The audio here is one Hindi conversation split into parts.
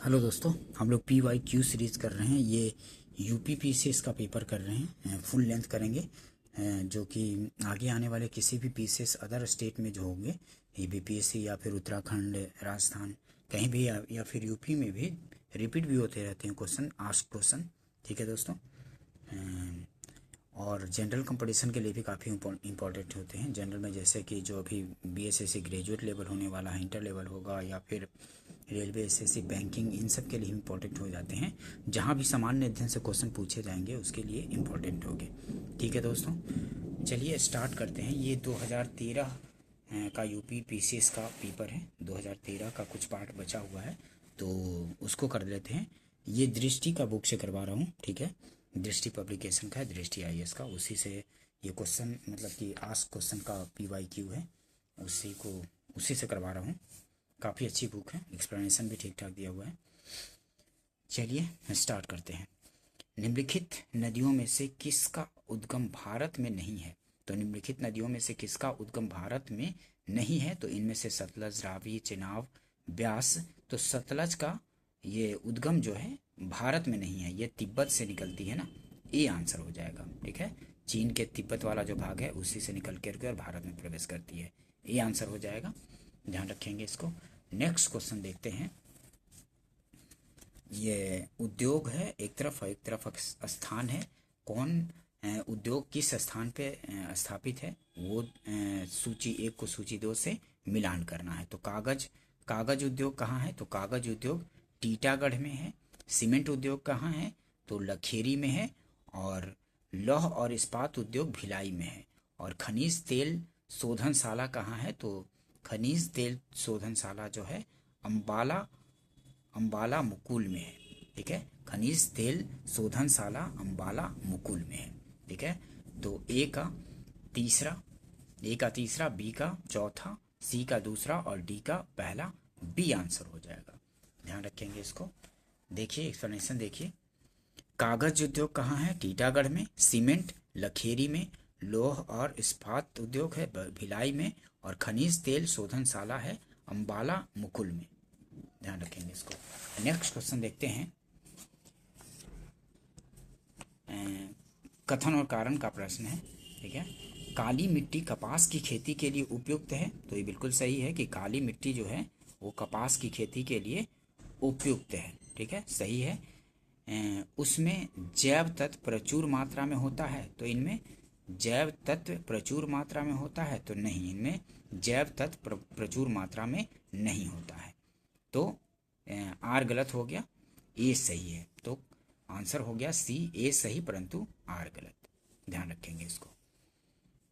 हेलो दोस्तों, हम लोग PYQ सीरीज़ कर रहे हैं। ये UPPCS का पेपर कर रहे हैं, फुल लेंथ करेंगे, जो कि आगे आने वाले किसी भी PCS अदर स्टेट में जो होंगे, ये BPSC या फिर उत्तराखंड, राजस्थान, कहीं भी या फिर यूपी में भी रिपीट भी होते रहते हैं क्वेश्चन, आस्क क्वेश्चन। ठीक है दोस्तों। और जनरल कंपटीशन के लिए भी काफ़ी इंपॉर्टेंट होते हैं। जनरल में जैसे कि जो अभी BSSC ग्रेजुएट लेवल होने वाला है, इंटर लेवल होगा, या फिर रेलवे, SSC, बैंकिंग, इन सब के लिए इम्पोर्टेंट हो जाते हैं। जहाँ भी सामान्य अध्ययन से क्वेश्चन पूछे जाएंगे उसके लिए इम्पोर्टेंट होंगे। ठीक है दोस्तों, चलिए स्टार्ट करते हैं। ये 2013 का UPPCS का पेपर है। 2013 का कुछ पार्ट बचा हुआ है तो उसको कर लेते हैं। ये दृष्टि का बुक से करवा रहा हूँ। ठीक है, दृष्टि पब्लिकेशन का है, दृष्टि IAS का। उसी से ये क्वेश्चन, मतलब कि आस्क क्वेश्चन का PYQ है, उसी से करवा रहा हूँ। काफ़ी अच्छी बुक है, एक्सप्लेनेशन भी ठीक ठाक दिया हुआ है। चलिए स्टार्ट करते हैं। निम्नलिखित नदियों में से किसका उद्गम भारत में नहीं है? तो निम्नलिखित नदियों में से किसका उद्गम भारत में नहीं है? तो इनमें से सतलज, रावी, चेनाब, ब्यास। तो सतलज का ये उद्गम जो है भारत में नहीं है, ये तिब्बत से निकलती है ना, ये आंसर हो जाएगा। ठीक है, चीन के तिब्बत वाला जो भाग है उसी से निकल करके और भारत में प्रवेश करती है, ये आंसर हो जाएगा। ध्यान रखेंगे इसको। नेक्स्ट क्वेश्चन देखते हैं। ये उद्योग है, एक तरफ स्थान है। कौन उद्योग किस स्थान पे स्थापित है, वो सूची 1 को सूची 2 से मिलान करना है। तो कागज उद्योग कहाँ है? तो कागज उद्योग टीटागढ़ में है। सीमेंट उद्योग कहाँ है? तो लखेरी में है। और लौह और इस्पात उद्योग भिलाई में है। और खनिज तेल शोधनशाला कहाँ है? तो खनिज तेल शोधनशाला जो है अंबाला मुकुल में है। ठीक है, खनिज तेल शोधनशाला अंबाला मुकुल में है। ठीक है, तो ए का तीसरा, बी का चौथा, सी का दूसरा और डी का पहला, बी आंसर हो जाएगा। ध्यान रखेंगे इसको। देखिए एक्सप्लेनेशन देखिए। कागज उद्योग कहाँ है? टीटागढ़ में। सीमेंट लखेरी में। लौह और इस्पात उद्योग है भिलाई में। और खनिज तेल शोधनशाला है अंबाला मुकुल में। ध्यान रखेंगे इसको। नेक्स्ट क्वेश्चन देखते हैं। कथन और कारण का प्रश्न है। ठीक है, काली मिट्टी कपास की खेती के लिए उपयुक्त है। तो ये बिल्कुल सही है कि काली मिट्टी जो है वो कपास की खेती के लिए उपयुक्त है। ठीक है, सही है। उसमें जैव तत्व प्रचुर मात्रा में होता है। तो इनमें जैव तत्व प्रचुर मात्रा में होता है तो नहीं, इनमें जैव तत्व प्रचुर मात्रा में नहीं होता है। तो आर गलत हो गया, ए सही है। तो आंसर हो गया सी, ए सही परंतु आर गलत। ध्यान रखेंगे इसको।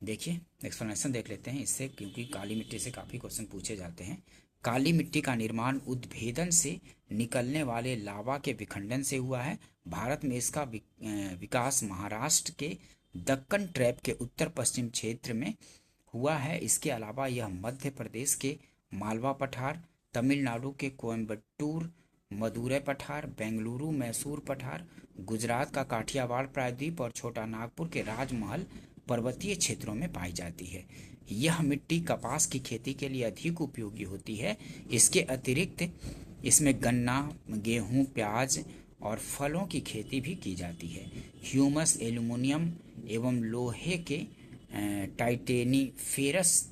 देखिए एक्सप्लेनेशन देख लेते हैं इससे, क्योंकि काली मिट्टी से काफ़ी क्वेश्चन पूछे जाते हैं। काली मिट्टी का निर्माण उद्भेदन से निकलने वाले लावा के विखंडन से हुआ है। भारत में इसका विकास महाराष्ट्र के दक्कन ट्रैप के उत्तर पश्चिम क्षेत्र में हुआ है। इसके अलावा यह मध्य प्रदेश के मालवा पठार, तमिलनाडु के कोयम्बटूर मदुरै पठार, बेंगलुरु मैसूर पठार, गुजरात का काठियावाड़ प्रायद्वीप और छोटा नागपुर के राजमहल पर्वतीय क्षेत्रों में पाई जाती है। यह मिट्टी कपास की खेती के लिए अधिक उपयोगी होती है। इसके अतिरिक्त इसमें गन्ना, गेहूं, प्याज और फलों की खेती भी की जाती है। ह्यूमस, एल्युमिनियम एवं लोहे के टाइटेनिफेरस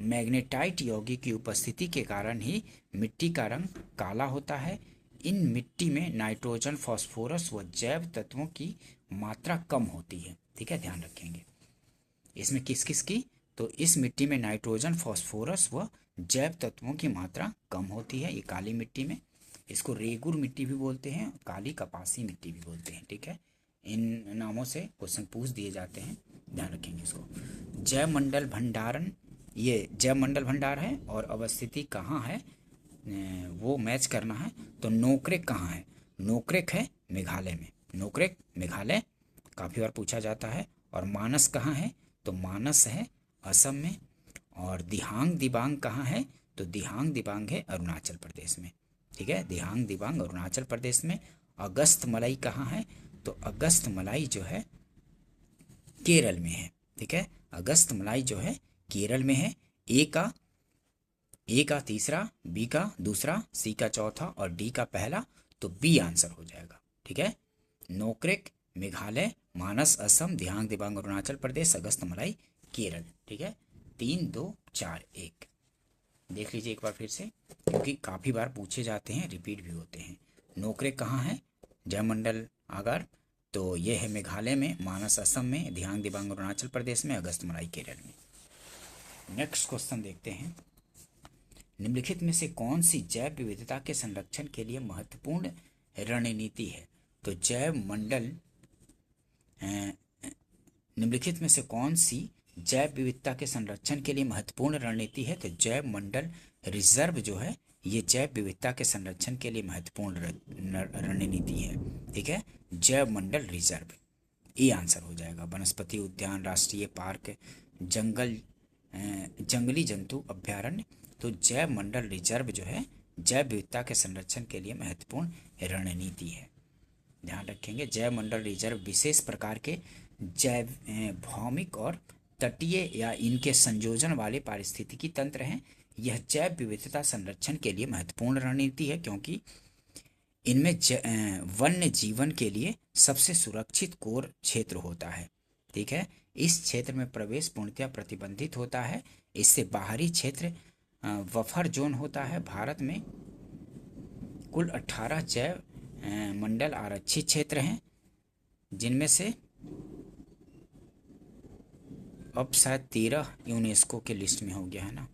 मैग्नेटाइट यौगिक की उपस्थिति के कारण ही मिट्टी का रंग काला होता है। इन मिट्टी में नाइट्रोजन, फास्फोरस व जैव तत्वों की मात्रा कम होती है। ठीक है, ध्यान रखेंगे इसमें किस किस की। तो इस मिट्टी में नाइट्रोजन, फास्फोरस व जैव तत्वों की मात्रा कम होती है, ये काली मिट्टी में। इसको रेगुर मिट्टी भी बोलते हैं, काली कपासी मिट्टी भी बोलते हैं। ठीक है, इन नामों से क्वेश्चन पूछ दिए जाते हैं, ध्यान रखेंगे इसको। जैव मंडल भंडारण, ये जैव मंडल भंडार है और अवस्थिति कहाँ है वो मैच करना है। तो नोकरेक कहाँ है? नोकरेक है मेघालय में। नोकरेक मेघालय काफ़ी बार पूछा जाता है। और मानस कहाँ है? तो मानस है असम में। और दिहांग दिबांग कहाँ है? तो दिहांग दिबांग है अरुणाचल प्रदेश में। ठीक है, दिहांग दिबांग अरुणाचल प्रदेश में। अगस्त मलाई कहाँ है? तो अगस्त मलाई जो है केरल में है। ठीक है, अगस्त मलाई जो है केरल में है। ए का तीसरा, बी का दूसरा, सी का चौथा और डी का पहला, तो बी आंसर हो जाएगा। ठीक है, नोक्रेक मेघालय, मानस असम, दिहांग दिबांग अरुणाचल प्रदेश, अगस्तमलाई केरल। ठीक है, 3 2 4 1। देख लीजिए एक बार फिर से, क्योंकि काफ़ी बार पूछे जाते हैं, रिपीट भी होते हैं। नोक्रेक कहाँ है? जयमंडल आगर, तो ये है मेघालय में, मानस असम में, दिहांग दिबांग अरुणाचल प्रदेश में, अगस्तमलाई केरल में। नेक्स्ट क्वेश्चन देखते हैं, निम्नलिखित में से कौन सी जैव विविधता के संरक्षण के लिए महत्वपूर्ण रणनीति है? तो जैव मंडल निम्नलिखित में से कौन सी जैव विविधता के संरक्षण के लिए महत्वपूर्ण रणनीति है? तो जैव मंडल रिजर्व जो है, ये जैव विविधता के संरक्षण के लिए महत्वपूर्ण रणनीति है। ठीक है, जैव मंडल रिजर्व, ये आंसर हो जाएगा। वनस्पति उद्यान, राष्ट्रीय पार्क, जंगली जंतु अभ्यारण्य, तो जैव मंडल रिजर्व जो है जैव विविधता के संरक्षण के लिए महत्वपूर्ण रणनीति है। ध्यान रखेंगे, जैव मंडल रिजर्व विशेष प्रकार के जैव भौमिक और तटीय या इनके संयोजन वाले पारिस्थितिकी तंत्र हैं। यह जैव विविधता संरक्षण के लिए महत्वपूर्ण रणनीति है, क्योंकि इनमें वन्य जीवन के लिए सबसे सुरक्षित कोर क्षेत्र होता है। ठीक है, इस क्षेत्र में प्रवेश पूर्णतः प्रतिबंधित होता है। इससे बाहरी क्षेत्र बफर जोन होता है। भारत में कुल 18 जैव मंडल आरक्षित क्षेत्र हैं, जिनमें से अब शायद 13 यूनेस्को के लिस्ट में हो गया है ना।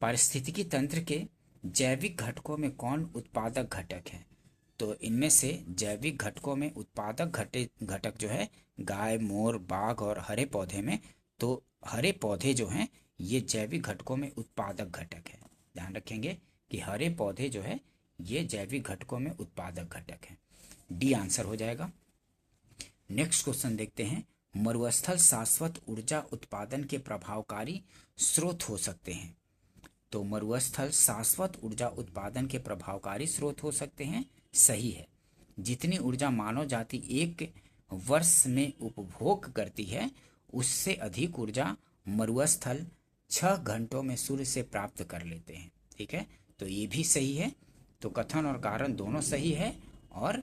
पारिस्थितिकी तंत्र के जैविक घटकों में कौन उत्पादक घटक है? तो इनमें से जैविक घटकों में उत्पादक घटक जो है गाय, मोर, बाघ और हरे पौधे में, तो हरे पौधे जो हैं ये जैविक घटकों में उत्पादक घटक है। ध्यान रखेंगे कि हरे पौधे जो है ये जैविक घटकों में उत्पादक घटक है। डी आंसर हो जाएगा। नेक्स्ट क्वेश्चन देखते हैं, मरुस्थल शाश्वत ऊर्जा उत्पादन के प्रभावकारी स्रोत हो सकते हैं? तो मरुस्थल शाश्वत ऊर्जा उत्पादन के प्रभावकारी स्रोत हो सकते हैं, सही है। जितनी ऊर्जा मानव जाति एक वर्ष में उपभोग करती है, उससे अधिक ऊर्जा मरुस्थल 6 घंटों में सूर्य से प्राप्त कर लेते हैं। ठीक है, तो ये भी सही है। तो कथन और कारण दोनों सही है, और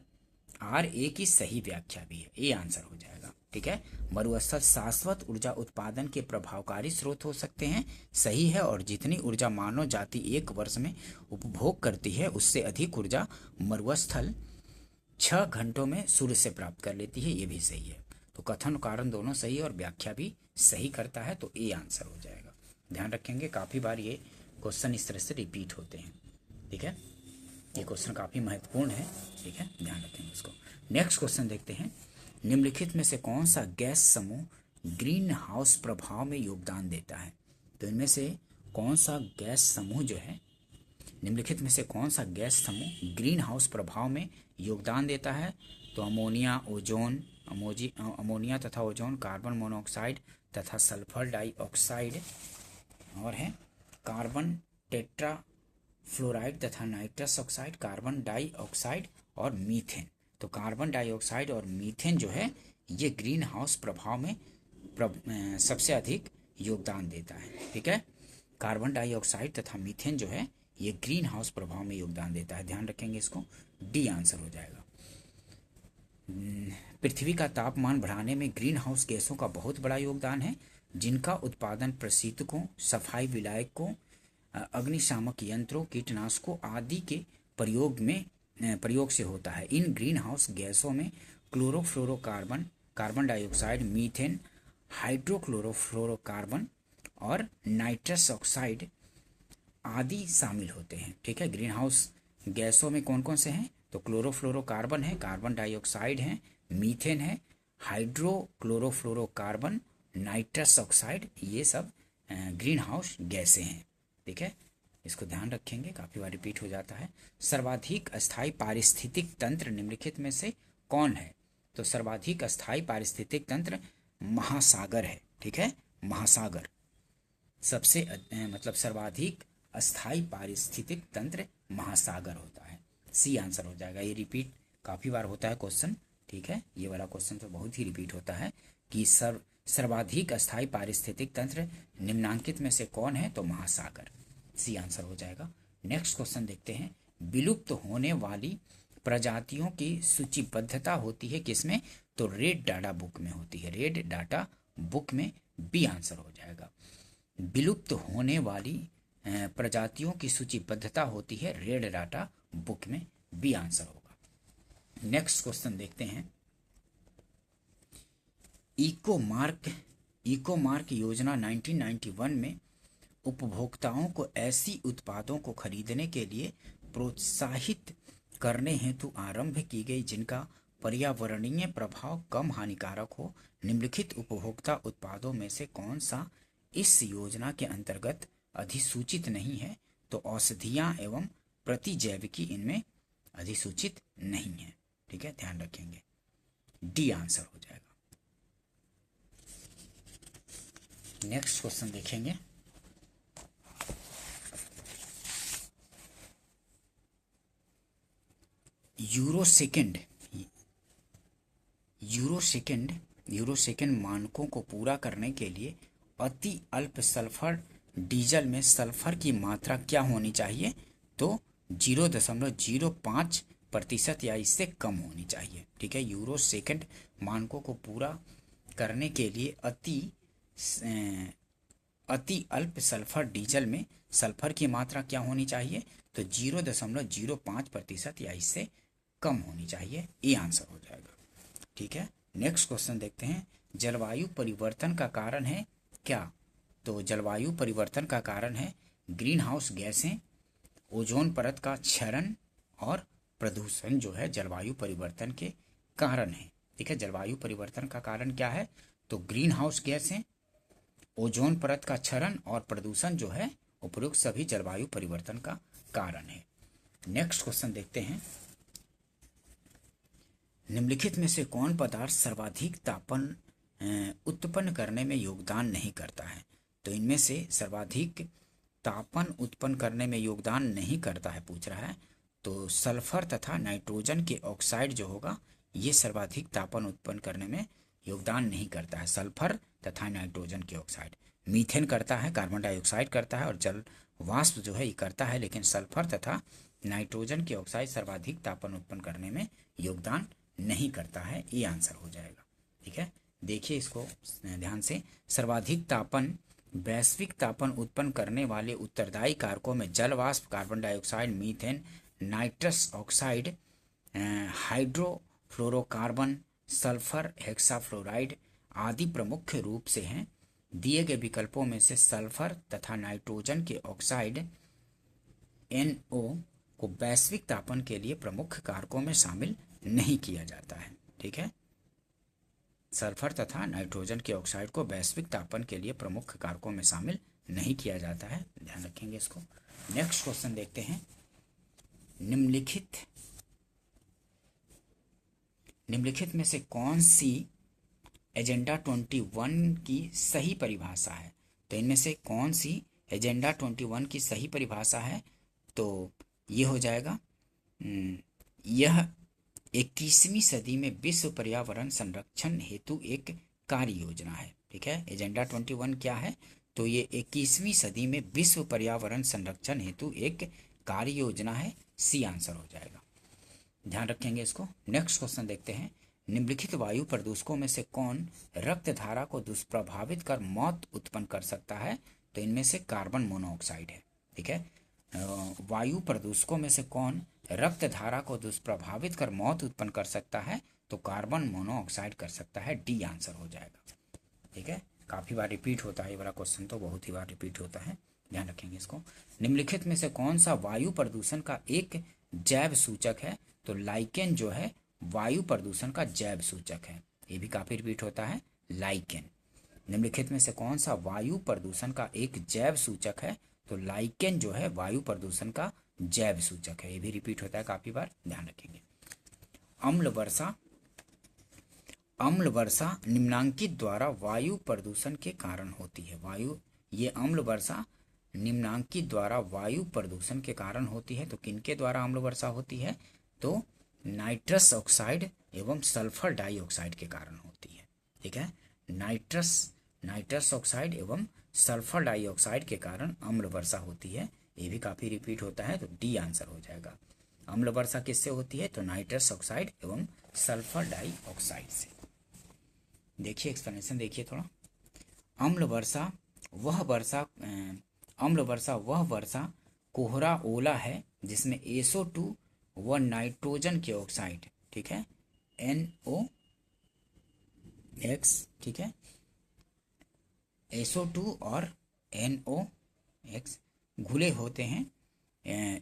आर ए की सही व्याख्या भी है, ये आंसर हो जाएगा। ठीक है, मरुस्थल शाश्वत ऊर्जा उत्पादन के प्रभावकारी स्रोत हो सकते हैं, सही है। और जितनी ऊर्जा मानव जाति एक वर्ष में उपभोग करती है, उससे अधिक ऊर्जा मरुस्थल 6 घंटों में सूर्य से प्राप्त कर लेती है, ये भी सही है। तो कथन कारण दोनों सही है और व्याख्या भी सही करता है, तो ए आंसर हो जाएगा। ध्यान रखेंगे, काफ़ी बार ये क्वेश्चन इस तरह से रिपीट होते हैं। ठीक है, ये क्वेश्चन काफ़ी महत्वपूर्ण है। ठीक है, ध्यान रखेंगे उसको। नेक्स्ट क्वेश्चन देखते हैं, निम्नलिखित में से कौन सा गैस समूह ग्रीन हाउस प्रभाव में योगदान देता है? तो इनमें से कौन सा गैस समूह जो है, निम्नलिखित में से कौन सा गैस समूह ग्रीन हाउस प्रभाव में योगदान देता है? तो अमोनिया, ओजोन, अमोनिया तथा ओजोन, कार्बन मोनोऑक्साइड तथा सल्फर डाइऑक्साइड, और है कार्बन टेट्रा फ्लोराइड तथा नाइट्रस ऑक्साइड, कार्बन डाइऑक्साइड और मीथेन। तो कार्बन डाइऑक्साइड और मीथेन जो है ये ग्रीन हाउस प्रभाव में सबसे अधिक योगदान देता है। ठीक है, कार्बन डाइऑक्साइड तथा मीथेन जो है ये ग्रीन हाउस प्रभाव में योगदान देता है। ध्यान रखेंगे इसको, डी आंसर हो जाएगा। पृथ्वी का तापमान बढ़ाने में ग्रीन हाउस गैसों का बहुत बड़ा योगदान है, जिनका उत्पादन प्रशीतकों, सफाई विलायकों, अग्निशामक यंत्रों, कीटनाशकों आदि के प्रयोग से होता है। इन ग्रीन हाउस गैसों में chlorofluorocarbon, carbon dioxide, methane, hydrochlorofluorocarbon और नाइट्रस ऑक्साइड आदि शामिल होते हैं। ठीक है, ग्रीन हाउस गैसों में कौन कौन से हैं? तो क्लोरोफ्लोरोकार्बन है, कार्बन डाइऑक्साइड है, मीथेन है, हाइड्रोक्लोरोफ्लोरोकार्बन, नाइट्रस ऑक्साइड, ये सब ग्रीन हाउस गैसें हैं। ठीक है, इसको ध्यान रखेंगे, काफ़ी बार रिपीट हो जाता है। सर्वाधिक अस्थायी पारिस्थितिक तंत्र निम्नलिखित में से कौन है? तो सर्वाधिक अस्थायी पारिस्थितिक तंत्र महासागर है। ठीक है, महासागर सबसे मतलब सर्वाधिक अस्थायी पारिस्थितिक तंत्र महासागर होता है, सी आंसर हो जाएगा। ये रिपीट काफ़ी बार होता है क्वेश्चन। ठीक है, ये वाला क्वेश्चन तो बहुत ही रिपीट होता है कि सर्वाधिक अस्थायी पारिस्थितिक तंत्र निम्नांकित में से कौन है? तो महासागर, सी आंसर हो जाएगा। नेक्स्ट क्वेश्चन देखते हैं। विलुप्त होने वाली प्रजातियों की सूचीबद्धता होती है किसमें? तो रेड डाटा बुक में होती है, रेड डाटा बुक में, बी आंसर हो जाएगा। विलुप्त होने वाली प्रजातियों की सूचीबद्धता होती है रेड डाटा बुक में, बी आंसर होगा। नेक्स्ट क्वेश्चन देखते हैं। इको मार्क योजना 1991 में उपभोक्ताओं को ऐसी उत्पादों को खरीदने के लिए प्रोत्साहित करने हेतु आरंभ की गई जिनका पर्यावरणीय प्रभाव कम हानिकारक हो। निम्नलिखित उपभोक्ता उत्पादों में से कौन सा इस योजना के अंतर्गत अधिसूचित नहीं है? तो औषधियां एवं प्रतिजैविकी इनमें अधिसूचित नहीं है। ठीक है, ध्यान रखेंगे, डी आंसर हो जाएगा। नेक्स्ट क्वेश्चन देखेंगे। यूरो सेकेंड मानकों को पूरा करने के लिए अति अल्प सल्फर डीजल में सल्फर की मात्रा क्या होनी चाहिए? तो 0.05% या इससे कम होनी चाहिए। ठीक है, यूरो सेकेंड मानकों को पूरा करने के लिए अति अल्प सल्फर डीजल में सल्फर की मात्रा क्या होनी चाहिए? तो 0.05% या इससे कम होनी चाहिए, ये आंसर हो जाएगा। ठीक है, नेक्स्ट क्वेश्चन देखते हैं। जलवायु परिवर्तन का कारण है क्या? तो जलवायु परिवर्तन का कारण है ग्रीन हाउस गैसें, ओजोन परत का क्षरण और प्रदूषण जो है जलवायु परिवर्तन के कारण है। ठीक है, जलवायु परिवर्तन का कारण क्या है? तो ग्रीन हाउस गैसें, ओजोन परत का क्षरण और प्रदूषण जो है उपरोक्त सभी जलवायु परिवर्तन का कारण है। नेक्स्ट क्वेश्चन देखते हैं। निम्नलिखित में से कौन पदार्थ सर्वाधिक तापन उत्पन्न करने में योगदान नहीं करता है? तो इनमें से सर्वाधिक तापन उत्पन्न करने में योगदान नहीं करता है पूछ रहा है। तो सल्फर तथा नाइट्रोजन के ऑक्साइड जो होगा ये सर्वाधिक तापन उत्पन्न करने में योगदान नहीं करता है। सल्फर तथा नाइट्रोजन के ऑक्साइड, मीथेन करता है, कार्बन डाइऑक्साइड करता है और जल वाष्प जो है ये करता है, लेकिन सल्फर तथा नाइट्रोजन के ऑक्साइड सर्वाधिक तापन उत्पन्न करने में योगदान नहीं करता है, ये आंसर हो जाएगा। ठीक है, देखिए इसको ध्यान से। सर्वाधिक तापन वैश्विक तापन उत्पन्न करने वाले उत्तरदायी कारकों में जल वाष्प, carbon dioxide, methane, nitrous oxide, hydrofluorocarbon, sulphur, hexafluoride आदि प्रमुख रूप से हैं। दिए गए विकल्पों में से सल्फर तथा नाइट्रोजन के ऑक्साइड NO को वैश्विक तापन के लिए प्रमुख कारकों में शामिल नहीं किया जाता है। ठीक है, सल्फर तथा नाइट्रोजन के ऑक्साइड को वैश्विक तापन के लिए प्रमुख कारकों में शामिल नहीं किया जाता है, ध्यान रखेंगे इसको। नेक्स्ट क्वेश्चन देखते हैं। निम्नलिखित में से कौन सी एजेंडा 21 की सही परिभाषा है? तो इनमें से कौन सी एजेंडा 21 की सही परिभाषा है? तो ये हो जाएगा, यह 21वीं सदी में विश्व पर्यावरण संरक्षण हेतु एक कार्य योजना है। ठीक है, एजेंडा 21 क्या है? तो ये 21वीं सदी में विश्व पर्यावरण संरक्षण हेतु एक कार्य योजना है, सी आंसर हो जाएगा, ध्यान रखेंगे इसको। नेक्स्ट क्वेश्चन देखते हैं। निम्नलिखित वायु प्रदूषकों में से कौन रक्त धारा को दुष्प्रभावित कर मौत उत्पन्न कर सकता है? तो इनमें से कार्बन मोनोऑक्साइड है। ठीक है, वायु प्रदूषकों में से कौन रक्त धारा को दुष्प्रभावित कर मौत उत्पन्न कर सकता है? तो कार्बन मोनोऑक्साइड कर सकता है, डी आंसर हो जाएगा। ठीक है, काफी बार रिपीट होता है ये वाला क्वेश्चन, तो बहुत ही बार रिपीट होता है, ध्यान रखेंगे इसको। निम्नलिखित में से कौन सा वायु प्रदूषण का एक जैव सूचक है? तो लाइकेन जो है वायु प्रदूषण का जैव सूचक है, ये भी काफी रिपीट होता है, लाइकेन। निम्नलिखित में से कौन सा वायु प्रदूषण का एक जैव सूचक है? तो लाइकेन जो है वायु प्रदूषण का जैव सूचक है, ये भी रिपीट होता है काफी बार, ध्यान रखेंगे। अम्ल वर्षा निम्नांकित द्वारा वायु प्रदूषण के कारण होती है। ये अम्ल वर्षा निम्नांकित द्वारा वायु प्रदूषण के कारण होती है। तो किनके द्वारा अम्ल वर्षा होती है? तो नाइट्रस ऑक्साइड एवं सल्फर डाइऑक्साइड के कारण होती है। ठीक है, नाइट्रस ऑक्साइड एवं सल्फर डाइऑक्साइड के कारण अम्ल वर्षा होती है। ये भी काफ़ी रिपीट होता है, तो डी आंसर हो जाएगा। अम्ल वर्षा किससे होती है? तो नाइट्रस ऑक्साइड एवं सल्फर डाइऑक्साइड से। देखिए एक्सप्लेनेशन देखिए थोड़ा। अम्ल वर्षा वह वर्षा कोहरा ओला है जिसमें SO2 व नाइट्रोजन के ऑक्साइड, ठीक है, NOx, ठीक है, SO2 और NOx घुले होते हैं।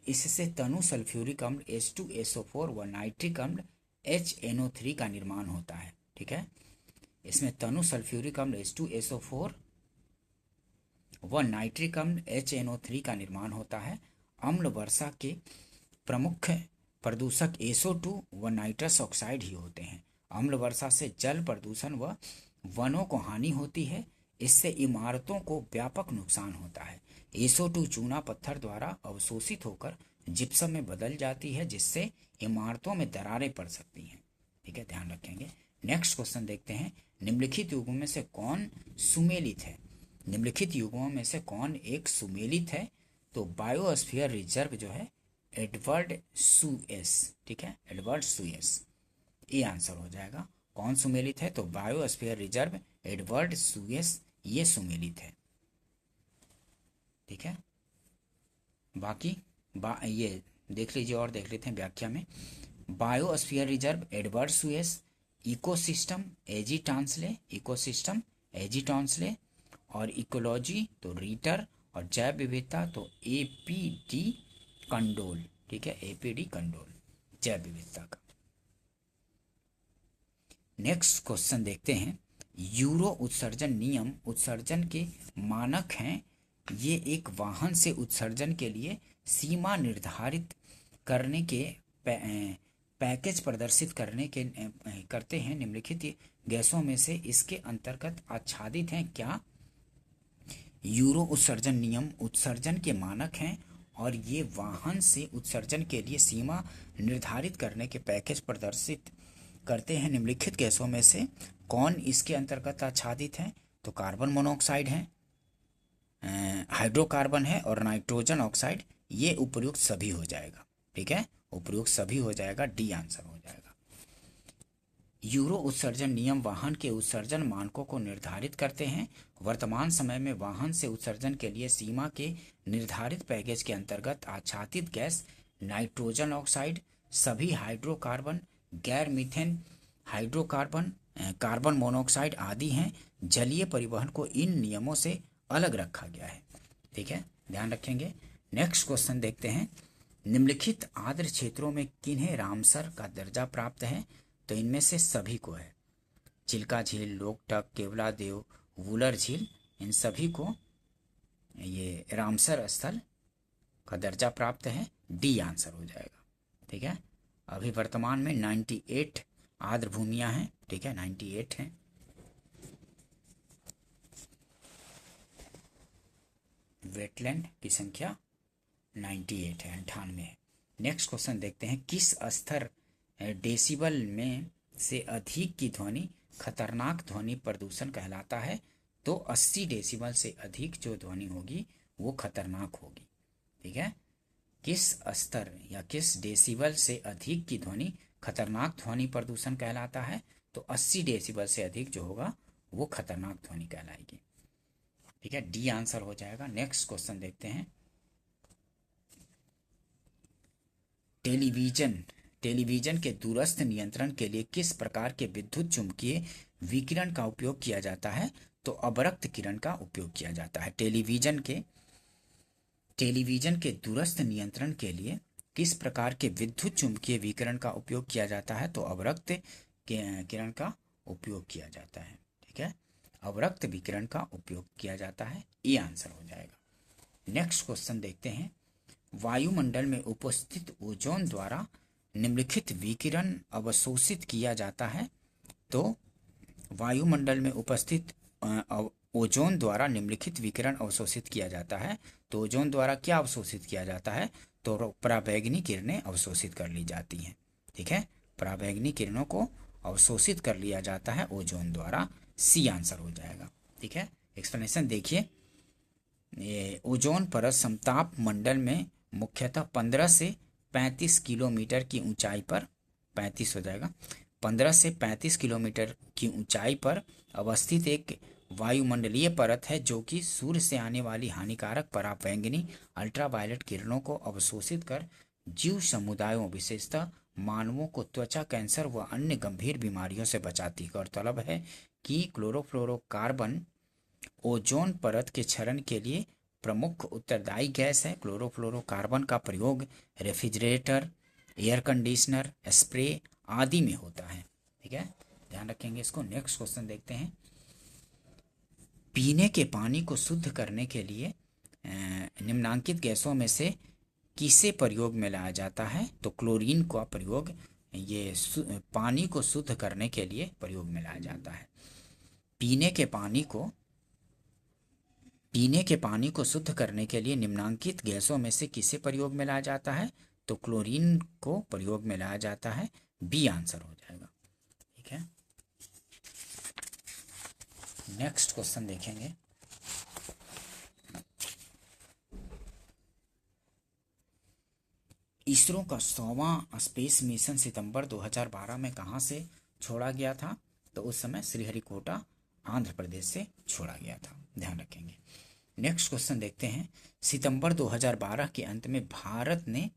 इससे तनु सल्फ्यूरिक अम्ल H2SO4 व नाइट्रिक अम्ल HNO3 का निर्माण होता है, ठीक है। इसमें तनु सल्फ्यूरिक अम्ल H2SO4 व नाइट्रिक अम्ल HNO3 का निर्माण होता है। अम्ल वर्षा के प्रमुख प्रदूषक SO2 व नाइट्रस ऑक्साइड ही होते हैं। अम्ल वर्षा से जल प्रदूषण व वनों को हानि होती है। इससे इमारतों को व्यापक नुकसान होता है। SO2 चूना पत्थर द्वारा अवशोषित होकर जिप्सम में बदल जाती है, जिससे इमारतों में दरारें पड़ सकती हैं, ठीक है, ध्यान रखेंगे। नेक्स्ट क्वेश्चन देखते हैं। निम्नलिखित युगों में से कौन सुमेलित है? निम्नलिखित युगों में से कौन एक सुमेलित है? तो बायोस्फीयर रिजर्व जो है एडवर्ड सुएस, ठीक है, एडवर्ड सुएस, ये आंसर हो जाएगा। कौन सुमेलित है? तो बायोस्फीयर रिजर्व एडवर्ड सुएस, ये सुमेलित है, ठीक है। बाकी ये देख लीजिए और देख लेते हैं व्याख्या में। Biosphere reserve Edward Suess, ecosystem AG Tansley और इकोलॉजी तो रीटर और जैव विविधता तो APD कंडोल, ठीक है, APD कंडोल, जैव विविधता का। नेक्स्ट क्वेश्चन देखते हैं। यूरो उत्सर्जन नियम उत्सर्जन के मानक हैं। ये एक वाहन से उत्सर्जन के लिए सीमा निर्धारित करने के पैकेज प्रदर्शित करते हैं। निम्नलिखित गैसों में से इसके अंतर्गत आच्छादित हैं क्या? यूरो उत्सर्जन नियम उत्सर्जन के मानक हैं और ये वाहन से उत्सर्जन के लिए सीमा निर्धारित करने के पैकेज प्रदर्शित करते हैं। निम्नलिखित गैसों में से कौन इसके अंतर्गत आच्छादित है? तो कार्बन मोनोऑक्साइड है, हाइड्रोकार्बन है और नाइट्रोजन ऑक्साइड। ये उपयुक्त सभी हो जाएगा, ठीक है, उपयुक्त सभी हो जाएगा, डी आंसर हो जाएगा। यूरो उत्सर्जन नियम वाहन के उत्सर्जन मानकों को निर्धारित करते हैं। वर्तमान समय में वाहन से उत्सर्जन के लिए सीमा के निर्धारित पैकेज के अंतर्गत आच्छादित गैस नाइट्रोजन ऑक्साइड, सभी हाइड्रोकार्बन, गैर मीथेन हाइड्रोकार्बन, कार्बन मोनोऑक्साइड आदि हैं। जलीय परिवहन को इन नियमों से अलग रखा गया है, ठीक है, ध्यान रखेंगे। नेक्स्ट क्वेश्चन देखते हैं। निम्नलिखित आर्द्र क्षेत्रों में किन्हें रामसर का दर्जा प्राप्त है? तो इनमें से सभी को है। चिल्का झील, लोकटक, केवलादेव, वुलर झील, इन सभी को ये रामसर स्थल का दर्जा प्राप्त है, डी आंसर हो जाएगा, ठीक है। अभी वर्तमान में 98 आर्द्र भूमियां हैं, ठीक है, 98 हैं। वेटलैंड की संख्या 98 है, 98 है। नेक्स्ट क्वेश्चन देखते हैं। किस स्तर डेसिबल में से अधिक की ध्वनि खतरनाक ध्वनि प्रदूषण कहलाता है? तो 80 डेसिबल से अधिक जो ध्वनि होगी वो खतरनाक होगी, ठीक है। किस स्तर या किस डेसिबल से अधिक की ध्वनि खतरनाक ध्वनि प्रदूषण कहलाता है? तो 80 डेसिबल से अधिक जो होगा वो खतरनाक ध्वनि कहलाएगी, ठीक है, डी आंसर हो जाएगा। नेक्स्ट क्वेश्चन देखते हैं। टेलीविजन के दूरस्थ नियंत्रण के लिए किस प्रकार के विद्युत चुम्बकीय विकिरण का उपयोग किया जाता है? तो अवरक्त किरण का उपयोग किया जाता है। टेलीविजन के दूरस्थ नियंत्रण के लिए किस प्रकार के विद्युत चुम्बकीय विकिरण का उपयोग किया जाता है? तो अवरक्त किरण का उपयोग किया जाता है, ठीक है, अवरक्त विकिरण का उपयोग किया जाता है, ये आंसर हो जाएगा। नेक्स्ट क्वेश्चन देखते हैं। वायुमंडल में उपस्थित ओजोन द्वारा निम्नलिखित विकिरण अवशोषित किया जाता है? तो वायुमंडल में उपस्थित ओजोन द्वारा निम्नलिखित विकिरण अवशोषित किया जाता है। तो ओजोन द्वारा क्या अवशोषित किया जाता है? तो पराबैंगनी किरणें अवशोषित कर ली जाती हैं, ठीक है, पराबैंगनी किरणों को अवशोषित कर लिया जाता है ओजोन द्वारा, सी आंसर हो जाएगा। ठीक है, एक्सप्लेनेशन देखिए। ये ओजोन परत समताप मंडल में मुख्यतः 15 से 35 किलोमीटर की ऊंचाई पर, 35 हो जाएगा, 15 से 35 किलोमीटर की ऊंचाई पर अवस्थित एक वायुमंडलीय परत है जो कि सूर्य से आने वाली हानिकारक पराबैंगनी अल्ट्रावायलेट किरणों को अवशोषित कर जीव समुदायों विशेषतः मानवों को त्वचा कैंसर व अन्य गंभीर बीमारियों से बचाती है। गौरतलब है कि क्लोरोफ्लोरोकार्बन ओजोन परत के क्षरण के लिए प्रमुख उत्तरदायी गैस है। क्लोरोफ्लोरोकार्बन का प्रयोग रेफ्रिजरेटर, एयर कंडीशनर, स्प्रे आदि में होता है। ठीक है, ध्यान रखेंगे इसको। नेक्स्ट क्वेश्चन देखते हैं। पीने के पानी को शुद्ध करने के लिए निम्नांकित गैसों में से किसे प्रयोग में लाया जाता है? तो क्लोरीन का प्रयोग ये पानी को शुद्ध करने के लिए प्रयोग में लाया जाता है। पीने के पानी को शुद्ध करने के लिए निम्नांकित गैसों में से किसे प्रयोग में लाया जाता है? तो क्लोरीन को प्रयोग में लाया जाता है। बी आंसर हो जाएगा। ठीक है, नेक्स्ट क्वेश्चन देखेंगे। इसरो का 100वां स्पेस मिशन सितंबर 2012 में कहां से छोड़ा गया था? तो उस समय श्रीहरिकोटा आंध्र प्रदेश से छोड़ा गया था। ध्यान रखेंगे। नेक्स्ट क्वेश्चन देखते हैं। सितंबर 2012 के अंत में भारत ने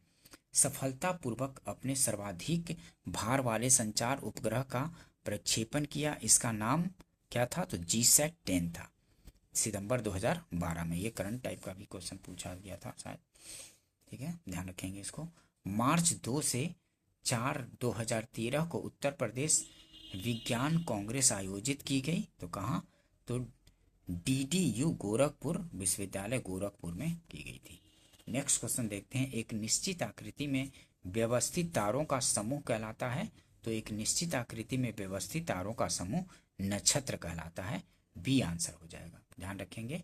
सफलतापूर्वक अपने सर्वाधिक भार वाले संचार उपग्रह का प्रक्षेपण किया। इसका नाम क्या था? तो GSAT-10 था। सितंबर 2012 में। ये करंट टाइप का भी क्वेश्चन पूछा गया था शायद। ठीक है, ध्यान रखेंगे इसको। मार्च 2 से 4 2013 को उत्तर प्रदेश विज्ञान कांग्रेस आयोजित की गई। तो कहाँ? तो DDU गोरखपुर विश्वविद्यालय गोरखपुर में की गई थी। नेक्स्ट क्वेश्चन देखते हैं। एक निश्चित आकृति में व्यवस्थित तारों का समूह कहलाता है। तो एक निश्चित आकृति में व्यवस्थित तारों का समूह नक्षत्र कहलाता है। बी आंसर हो जाएगा। ध्यान रखेंगे,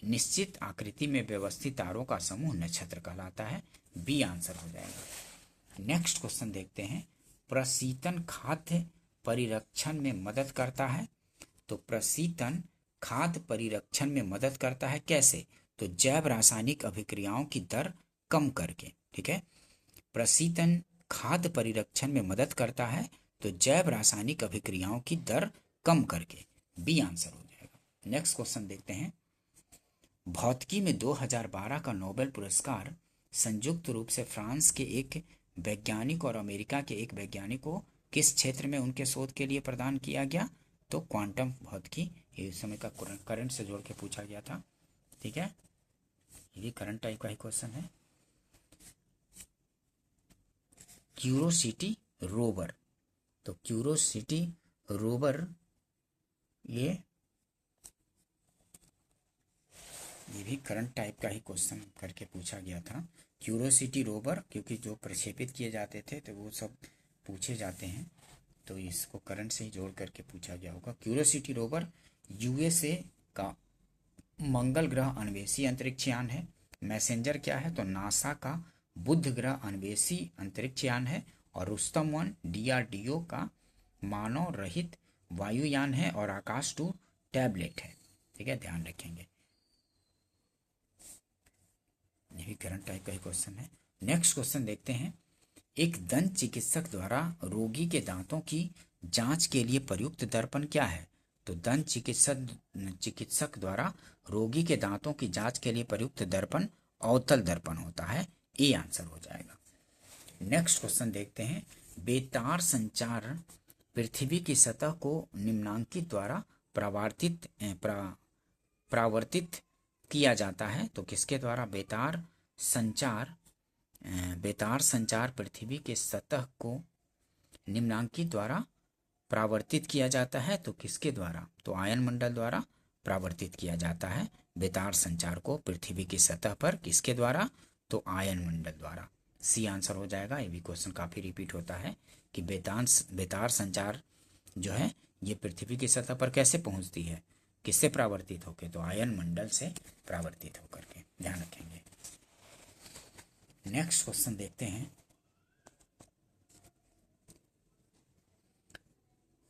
निश्चित आकृति में व्यवस्थित तारों का समूह नक्षत्र कहलाता है। बी आंसर हो जाएगा। नेक्स्ट क्वेश्चन देखते हैं। प्रशीतन खाद्य परिरक्षण में मदद करता है। तो प्रशीतन खाद्य परिरक्षण में मदद करता है कैसे? तो जैव रासायनिक अभिक्रियाओं की दर कम करके। ठीक है, प्रशीतन खाद्य परिरक्षण में मदद करता है तो जैव रासायनिक अभिक्रियाओं की दर कम करके। बी आंसर हो जाएगा। नेक्स्ट क्वेश्चन देखते हैं। भौतिकी में 2012 का नोबेल पुरस्कार संयुक्त रूप से फ्रांस के एक वैज्ञानिक और अमेरिका के एक वैज्ञानिक को किस क्षेत्र में उनके शोध के लिए प्रदान किया गया? तो क्वांटम भौतिकी। ये उस समय का करंट से जोड़ के पूछा गया था। ठीक है, ये करंट टाइप का ही क्वेश्चन है। Curiosity rover. तो क्यूरोसिटी रोवर ये भी करंट टाइप का ही क्वेश्चन करके पूछा गया था। क्यूरोसिटी रोवर, क्योंकि जो प्रक्षेपित किए जाते थे तो वो सब पूछे जाते हैं, तो इसको करंट से ही जोड़ करके पूछा गया होगा। क्यूरोसिटी रोवर USA का मंगल ग्रह अन्वेषी अंतरिक्ष यान है। मैसेंजर क्या है? तो नासा का बुध ग्रह अन्वेषी अंतरिक्ष यान है। और रुस्तम 1 DRDO का मानव रहित वायुयान है। और आकाश 2 टैबलेट है। ठीक है, ध्यान रखेंगे, यही करंट टाइप का ही क्वेश्चन है। नेक्स्ट क्वेश्चन देखते हैं। एक दंत चिकित्सक द्वारा रोगी के दांतों की जांच के लिए प्रयुक्त दर्पण क्या है? तो दंत चिकित्सक द्वारा रोगी के दांतों की जांच के लिए प्रयुक्त दर्पण अवतल दर्पण होता है। ए आंसर हो जाएगा। नेक्स्ट क्वेश्चन देखते हैं। बेतार संचार पृथ्वी की सतह को निम्नांकित द्वारा परावर्तित किया जाता है। तो किसके द्वारा बेतार संचार पृथ्वी के सतह को निम्नांकित द्वारा परावर्तित किया जाता है? तो किसके द्वारा? तो आयन मंडल द्वारा परावर्तित किया जाता है बेतार संचार को पृथ्वी की सतह पर। किसके द्वारा? तो आयन मंडल द्वारा। सी आंसर हो जाएगा। ये भी क्वेश्चन काफी रिपीट होता है कि बेतार संचार जो है ये पृथ्वी की सतह पर कैसे पहुंचती है, किससे परावर्तित होकर? तो आयन मंडल से परावर्तित होकर के। ध्यान रखेंगे। नेक्स्ट क्वेश्चन देखते हैं।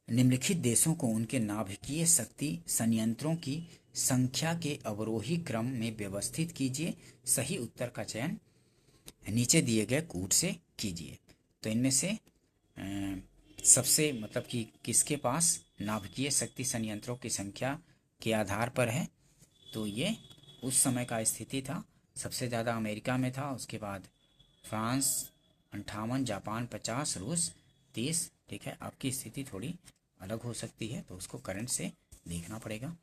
निम्नलिखित देशों को उनके नाभिकीय शक्ति संयंत्रों की संख्या के अवरोही क्रम में व्यवस्थित कीजिए। सही उत्तर का चयन नीचे दिए गए कूट से कीजिए। तो इनमें से सबसे मतलब कि किसके पास नाभिकीय शक्ति संयंत्रों की संख्या के आधार पर है, तो ये उस समय का स्थिति था। सबसे ज़्यादा अमेरिका में था, उसके बाद फ्रांस 58, जापान 50, रूस 30। ठीक है, आपकी स्थिति थोड़ी अलग हो सकती है, तो उसको करंट से देखना पड़ेगा।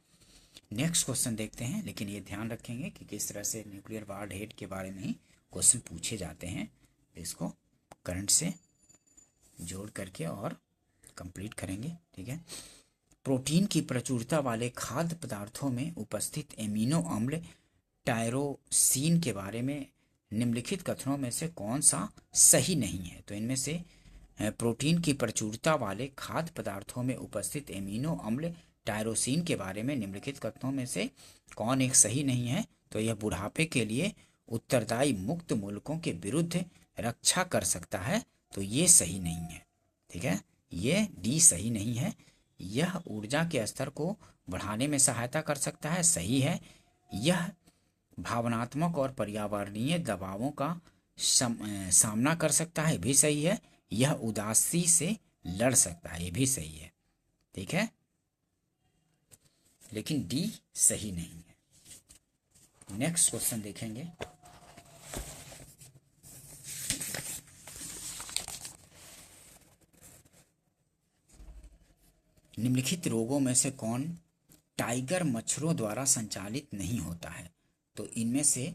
नेक्स्ट क्वेश्चन देखते हैं, लेकिन ये ध्यान रखेंगे कि किस तरह से न्यूक्लियर वार हेड के बारे में ही क्वेश्चन पूछे जाते हैं। इसको करंट से जोड़ करके और कंप्लीट करेंगे। ठीक है, प्रोटीन की प्रचुरता वाले खाद्य पदार्थों में उपस्थित एमिनो अम्ल टायरोसिन के बारे में निम्नलिखित कथनों में से कौन सा सही नहीं है। तो इनमें से प्रोटीन की प्रचुरता वाले खाद्य पदार्थों में उपस्थित एमिनो अम्ल टायरोसिन के बारे में निम्नलिखित कथनों में से कौन एक सही नहीं है। तो यह बुढ़ापे के लिए उत्तरदायी मुक्त मूलकों के विरुद्ध रक्षा कर सकता है, तो ये सही नहीं है। ठीक है, ये डी सही नहीं है। यह ऊर्जा के स्तर को बढ़ाने में सहायता कर सकता है, सही है। यह भावनात्मक और पर्यावरणीय दबावों का सामना कर सकता है, भी सही है। यह उदासी से लड़ सकता है, ये भी सही है। ठीक है, लेकिन डी सही नहीं है। नेक्स्ट क्वेश्चन देखेंगे। निम्नलिखित रोगों में से कौन टाइगर मच्छरों द्वारा संचालित नहीं होता है। तो इनमें से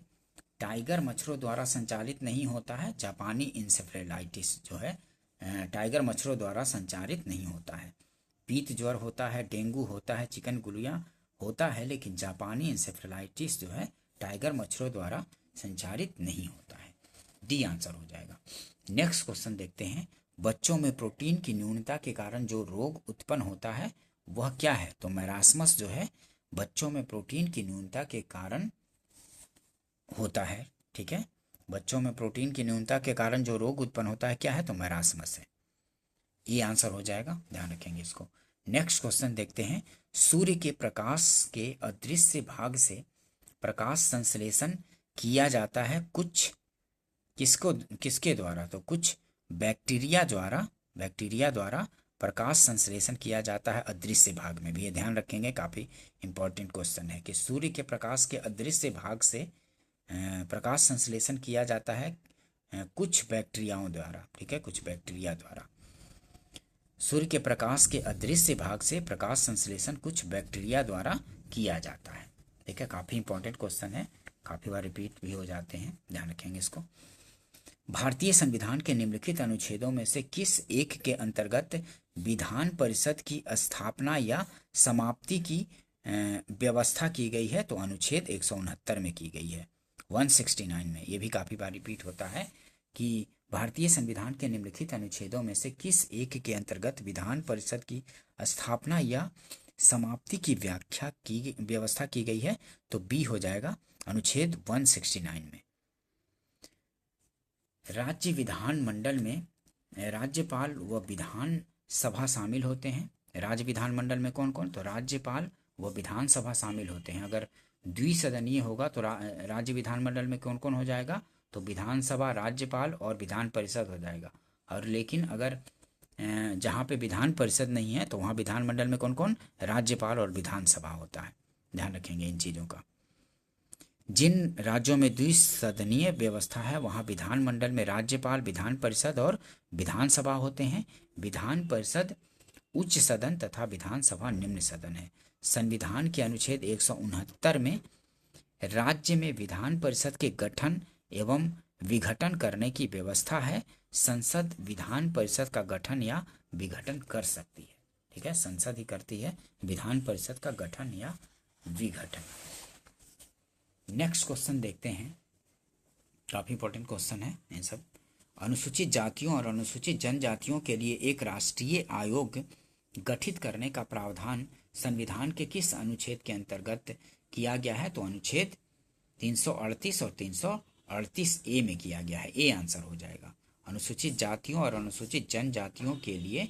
टाइगर मच्छरों द्वारा संचालित नहीं होता है जापानी इंसेफ्लाइटिस जो है टाइगर मच्छरों द्वारा संचालित नहीं होता है। पीत ज्वर होता है, डेंगू होता है, चिकनगुनिया होता है, लेकिन जापानी इंसेफ्लाइटिस जो है टाइगर मच्छरों द्वारा संचालित नहीं होता है। डी आंसर हो जाएगा। नेक्स्ट क्वेश्चन देखते हैं। बच्चों में प्रोटीन की न्यूनता के कारण जो रोग उत्पन्न होता है वह क्या है। तो मैरास्मस जो है बच्चों में प्रोटीन की न्यूनता के कारण होता है। ठीक है, बच्चों में प्रोटीन की न्यूनता के कारण जो रोग उत्पन्न होता है क्या है, तो मैरास्मस है। ये आंसर हो जाएगा, ध्यान रखेंगे इसको। नेक्स्ट क्वेश्चन देखते हैं। सूर्य के प्रकाश के अदृश्य भाग से प्रकाश संश्लेषण किया जाता है कुछ किसके द्वारा। तो कुछ बैक्टीरिया द्वारा प्रकाश संश्लेषण किया जाता है अदृश्य भाग में भी। ये ध्यान रखेंगे, काफी इंपॉर्टेंट क्वेश्चन है कि सूर्य के प्रकाश के अदृश्य भाग से प्रकाश संश्लेषण किया जाता है कुछ बैक्टीरियाओं द्वारा। ठीक है, कुछ बैक्टीरिया द्वारा। सूर्य के प्रकाश के अदृश्य भाग से प्रकाश संश्लेषण कुछ बैक्टीरिया द्वारा किया जाता है। ठीक है, काफी इंपॉर्टेंट क्वेश्चन है, काफी बार रिपीट भी हो जाते हैं, ध्यान रखेंगे इसको। भारतीय संविधान के निम्नलिखित अनुच्छेदों में से किस एक के अंतर्गत विधान परिषद की स्थापना या समाप्ति की व्यवस्था की गई है। तो अनुच्छेद 169 में की गई है, 169 में। ये भी काफी बार रिपीट होता है कि भारतीय संविधान के निम्नलिखित अनुच्छेदों में से किस एक के अंतर्गत विधान परिषद की स्थापना या समाप्ति की व्यवस्था की गई है। तो बी हो जाएगा, अनुच्छेद 169 में। राज्य विधान मंडल में राज्यपाल व विधान सभा शामिल होते हैं। राज्य विधान मंडल में कौन कौन, तो राज्यपाल व विधानसभा शामिल होते हैं। अगर द्विसदनीय होगा तो राज्य विधानमंडल में कौन कौन हो जाएगा, तो विधानसभा, राज्यपाल और विधान परिषद हो जाएगा। और लेकिन अगर जहाँ पे विधान परिषद नहीं है तो वहाँ विधानमंडल में कौन कौन, राज्यपाल और विधानसभा होता है। ध्यान रखेंगे इन चीज़ों का। जिन राज्यों में द्विसदनीय व्यवस्था है वहाँ विधानमंडल में राज्यपाल, विधान परिषद और विधानसभा होते हैं। विधान परिषद उच्च सदन तथा विधानसभा निम्न सदन है। संविधान के अनुच्छेद 169 में राज्य में विधान परिषद के गठन एवं विघटन करने की व्यवस्था है। संसद विधान परिषद का गठन या विघटन कर सकती है। ठीक है, संसद ही करती है विधान परिषद का गठन या विघटन। नेक्स्ट क्वेश्चन देखते हैं, काफी इंपॉर्टेंट क्वेश्चन है ये सब। अनुसूचित जातियों और अनुसूचित जनजातियों के लिए एक राष्ट्रीय आयोग गठित करने का प्रावधान संविधान के किस अनुच्छेद के अंतर्गत किया गया है। तो अनुच्छेद 338 और 338A में किया गया है। ए आंसर हो जाएगा। अनुसूचित जातियों और अनुसूचित जनजातियों के लिए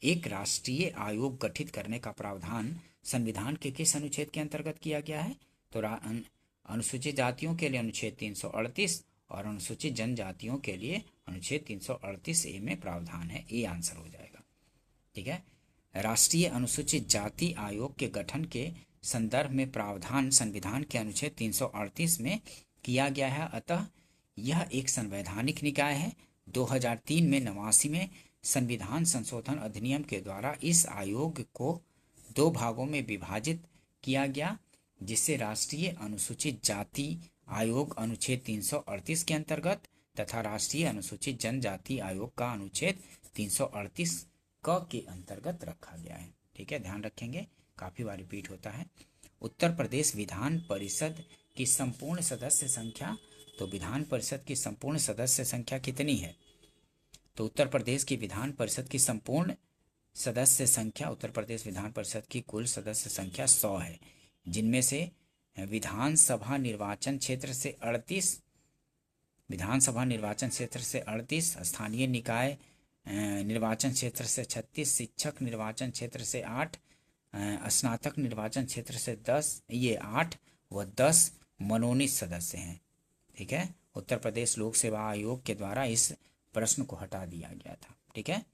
एक राष्ट्रीय आयोग गठित करने का प्रावधान संविधान के किस अनुच्छेद के अंतर्गत किया गया है? तो अनुसूचित जातियों के लिए अनुच्छेद 338 और अनुसूचित जनजातियों के लिए अनुच्छेद 338A में प्रावधान है। ये आंसर हो जाएगा। ठीक है, राष्ट्रीय अनुसूचित जाति आयोग के गठन के संदर्भ में प्रावधान संविधान के अनुच्छेद 338 में किया गया है। अतः यह एक संवैधानिक निकाय है। 2003 में 89वें संविधान संशोधन अधिनियम के द्वारा इस आयोग को 2 भागों में विभाजित किया गया, जिससे राष्ट्रीय अनुसूचित जाति आयोग अनुच्छेद 338 के अंतर्गत तथा राष्ट्रीय अनुसूचित जनजाति आयोग का अनुच्छेद 338 क के अंतर्गत रखा गया है। ठीक है, ध्यान रखेंगे, काफी बार रिपीट होता है। उत्तर प्रदेश विधान परिषद की संपूर्ण सदस्य संख्या, तो विधान परिषद की संपूर्ण सदस्य संख्या कितनी है? तो उत्तर प्रदेश की विधान परिषद की संपूर्ण सदस्य संख्या, उत्तर प्रदेश विधान परिषद की कुल सदस्य संख्या 100 है, जिनमें से विधानसभा निर्वाचन क्षेत्र से 38, विधानसभा निर्वाचन क्षेत्र से 38, स्थानीय निकाय निर्वाचन क्षेत्र से 36, शिक्षक निर्वाचन क्षेत्र से 8, स्नातक निर्वाचन क्षेत्र से 10, ये 8 व 10 मनोनीत सदस्य हैं। ठीक है, उत्तर प्रदेश लोक सेवा आयोग के द्वारा इस प्रश्न को हटा दिया गया था। ठीक है,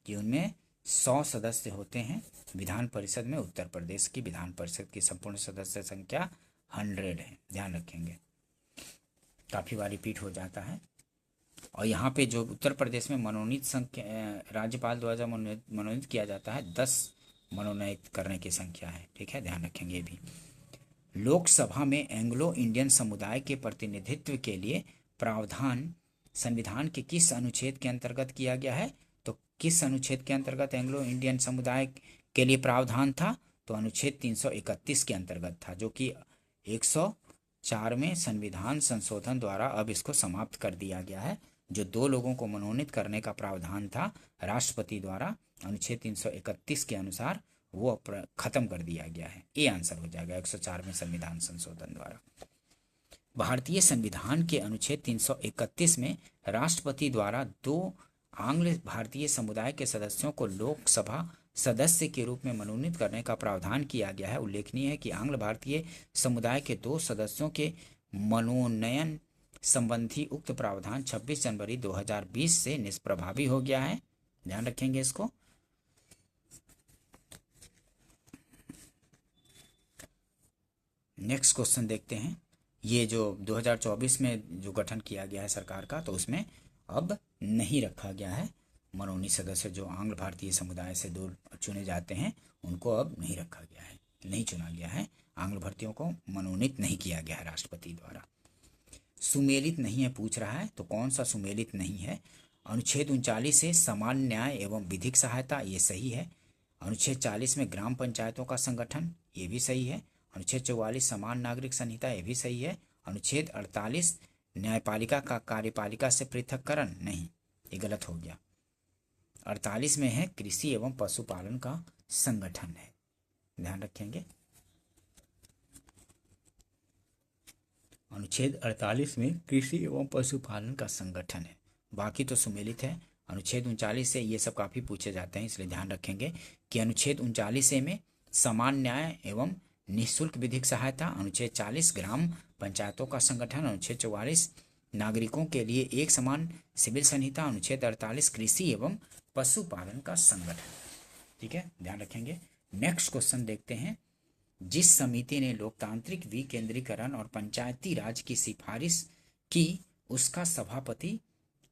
कि उनमें 100 सदस्य होते हैं विधान परिषद में। उत्तर प्रदेश की विधान परिषद की संपूर्ण सदस्य संख्या 100 है, ध्यान रखेंगे, काफ़ी बार रिपीट हो जाता है। और यहाँ पे जो उत्तर प्रदेश में मनोनीत संख्या राज्यपाल द्वारा मनोनीत किया जाता है, 10 मनोनीत करने की संख्या है। ठीक है, ध्यान रखेंगे भी। लोकसभा में एंग्लो इंडियन समुदाय के प्रतिनिधित्व के लिए प्रावधान संविधान के किस अनुच्छेद के अंतर्गत किया गया है? तो किस अनुच्छेद के अंतर्गत एंग्लो इंडियन समुदाय के लिए प्रावधान था? तो अनुच्छेद 331 के अंतर्गत था, जो कि 104 में संविधान संशोधन द्वारा अब इसको समाप्त कर दिया गया है। जो 2 लोगों को मनोनीत करने का प्रावधान था राष्ट्रपति द्वारा अनुच्छेद 331 के अनुसार, वो खत्म कर दिया गया है। ये आंसर हो जाएगा 104 में संविधान संशोधन द्वारा। भारतीय संविधान के अनुच्छेद 331 में राष्ट्रपति द्वारा 2 आंग्ल भारतीय समुदाय के सदस्यों को लोकसभा सदस्य के रूप में मनोनीत करने का प्रावधान किया गया है। उल्लेखनीय है कि आंग्ल भारतीय समुदाय के 2 सदस्यों के मनोनयन संबंधी उक्त प्रावधान 26 जनवरी 2020 से निष्प्रभावी हो गया है। ध्यान रखेंगे इसको। नेक्स्ट क्वेश्चन देखते हैं। ये जो 2024 में जो गठन किया गया है सरकार का, तो उसमें अब नहीं रखा गया है मनोनीत सदस्य। जो आंग्ल भारतीय समुदाय से 2 चुने जाते हैं, उनको अब नहीं रखा गया है, नहीं चुना गया है। आंग्ल भारतीयों को मनोनीत नहीं किया गया है राष्ट्रपति द्वारा। सुमेलित नहीं है पूछ रहा है, तो कौन सा सुमेलित नहीं है? अनुच्छेद 39 से समान न्याय एवं विधिक सहायता, ये सही है। अनुच्छेद 40 में ग्राम पंचायतों का संगठन, ये भी सही है। अनुच्छेद 44 समान नागरिक संहिता, ये भी सही है। अनुच्छेद 48 न्यायपालिका का कार्यपालिका से पृथककरण, नहीं, ये गलत हो गया। 48 में है कृषि एवं पशुपालन का संगठन है, ध्यान रखेंगे। अनुच्छेद 48 में कृषि एवं पशुपालन का संगठन है, बाकी तो सुमेलित है। अनुच्छेद 39 से ये सब काफ़ी पूछे जाते हैं, इसलिए ध्यान रखेंगे कि अनुच्छेद 39 में समान न्याय एवं निःशुल्क विधिक सहायता, अनुच्छेद 40 ग्राम पंचायतों का संगठन, अनुच्छेद 44 नागरिकों के लिए एक समान सिविल संहिता, अनुच्छेद 48 कृषि एवं पशुपालन का संगठन। ठीक है, ध्यान रखेंगे। नेक्स्ट क्वेश्चन देखते हैं। जिस समिति ने लोकतांत्रिक विकेंद्रीकरण और पंचायती राज की सिफारिश की, उसका सभापति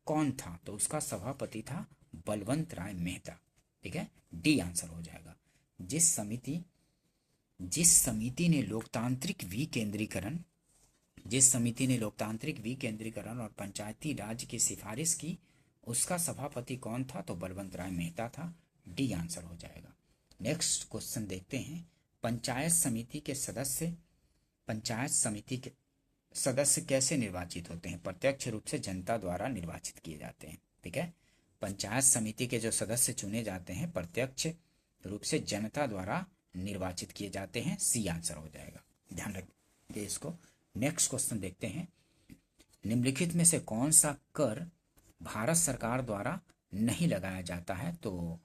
कौन था? तो उसका सभापति था बलवंत राय मेहता। ठीक है, डी आंसर हो जाएगा। जिस समिति ने लोकतांत्रिक विकेंद्रीकरण और पंचायती राज की सिफारिश की, उसका सभापति कौन था? तो बलवंत राय मेहता था, डी आंसर हो जाएगा। नेक्स्ट क्वेश्चन देखते हैं। पंचायत समिति के सदस्य कैसे निर्वाचित होते हैं? प्रत्यक्ष रूप से जनता द्वारा निर्वाचित किए जाते हैं। ठीक है, पंचायत समिति के जो सदस्य चुने जाते हैं प्रत्यक्ष रूप से जनता द्वारा निर्वाचित किए जाते हैं, सी आंसर हो जाएगा, ध्यान रखिए इसको। नेक्स्ट क्वेश्चन देखते हैं। निम्नलिखित में से कौन सा कर भारत सरकार द्वारा नहीं लगाया जाता है? तो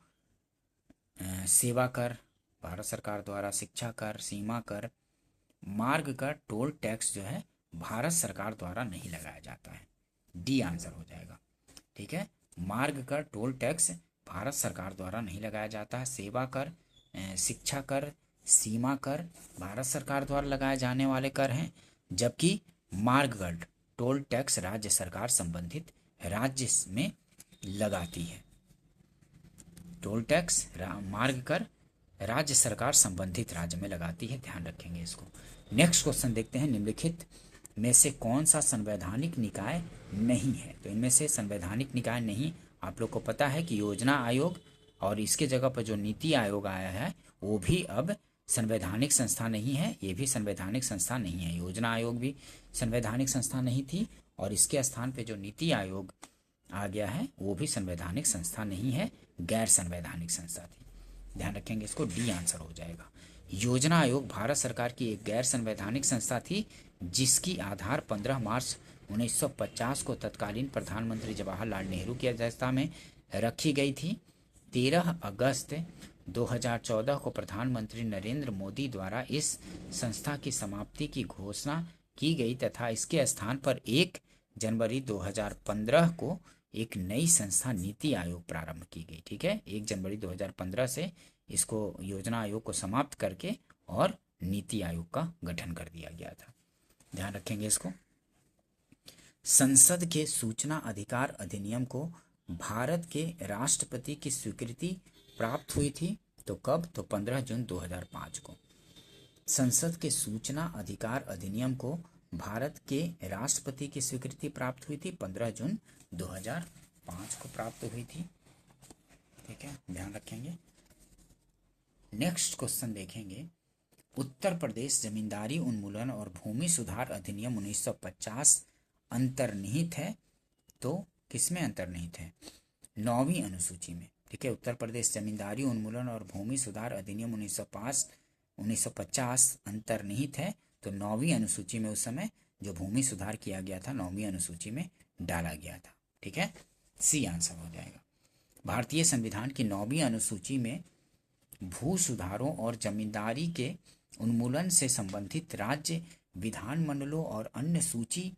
सेवा कर भारत सरकार द्वारा, शिक्षा कर, सीमा कर, मार्ग कर, टोल टैक्स जो है भारत सरकार द्वारा नहीं लगाया जाता है। डी आंसर हो जाएगा। ठीक है, मार्ग कर, टोल टैक्स भारत सरकार द्वारा नहीं लगाया जाता है। सेवा कर, शिक्षा कर, सीमा कर भारत सरकार द्वारा लगाए जाने वाले कर हैं, जबकि मार्ग कर, टोल टैक्स राज्य सरकार संबंधित राज्य में लगाती है। टोल टैक्स मार्ग कर राज्य सरकार संबंधित राज्य में लगाती है, ध्यान रखेंगे इसको। नेक्स्ट क्वेश्चन देखते हैं, निम्नलिखित में से कौन सा संवैधानिक निकाय नहीं है? तो इनमें से संवैधानिक निकाय नहीं, आप लोग को पता है कि योजना आयोग और इसके जगह पर जो नीति आयोग आया है वो भी अब संवैधानिक संस्था नहीं है, ये भी संवैधानिक संस्था नहीं है। योजना आयोग भी संवैधानिक संस्था नहीं थी और इसके स्थान पे जो नीति आयोग आ गया है वो भी संवैधानिक संस्था नहीं है, गैर संवैधानिक संस्था थी, ध्यान रखेंगे इसको। डी आंसर हो जाएगा। योजना आयोग भारत सरकार की एक गैर संवैधानिक संस्था थी जिसकी आधार 15 मार्च 1950 को तत्कालीन प्रधानमंत्री जवाहरलाल नेहरू की अध्यक्षता में रखी गई थी। 13 अगस्त 2014 को प्रधानमंत्री नरेंद्र मोदी द्वारा इस संस्था की समाप्ति की घोषणा की गई तथा इसके स्थान पर 1 जनवरी 2015 को एक नई संस्था नीति आयोग प्रारंभ की गई। ठीक है, 1 जनवरी 2015 से इसको योजना आयोग को समाप्त करके और नीति आयोग का गठन कर दिया गया था, ध्यान रखेंगे इसको। संसद के सूचना अधिकार अधिनियम को भारत के राष्ट्रपति की स्वीकृति प्राप्त हुई थी, तो कब? तो 15 जून 2005 को। संसद के सूचना अधिकार अधिनियम को भारत के राष्ट्रपति की स्वीकृति प्राप्त हुई थी 15 जून 2005 को प्राप्त हुई थी। ठीक है, ध्यान रखेंगे। नेक्स्ट क्वेश्चन देखेंगे, उत्तर प्रदेश जमींदारी उन्मूलन और भूमि सुधार अधिनियम 1950 अंतर्निहित है, तो किसमें अंतर्निहित है? 9वीं अनुसूची में। ठीक है, उत्तर प्रदेश जमींदारी उन्मूलन और भूमि सुधार अधिनियम 1950 अंतर्निहित है, तो 9वीं अनुसूची में उस समय जो भूमि सुधार किया गया था 9वीं अनुसूची में डाला गया था। ठीक है, सी आंसर हो जाएगा। भारतीय संविधान की 9वीं अनुसूची में भू सुधारों और जमींदारी के उन्मूलन से संबंधित राज्य विधानमंडलों और अन्य सूची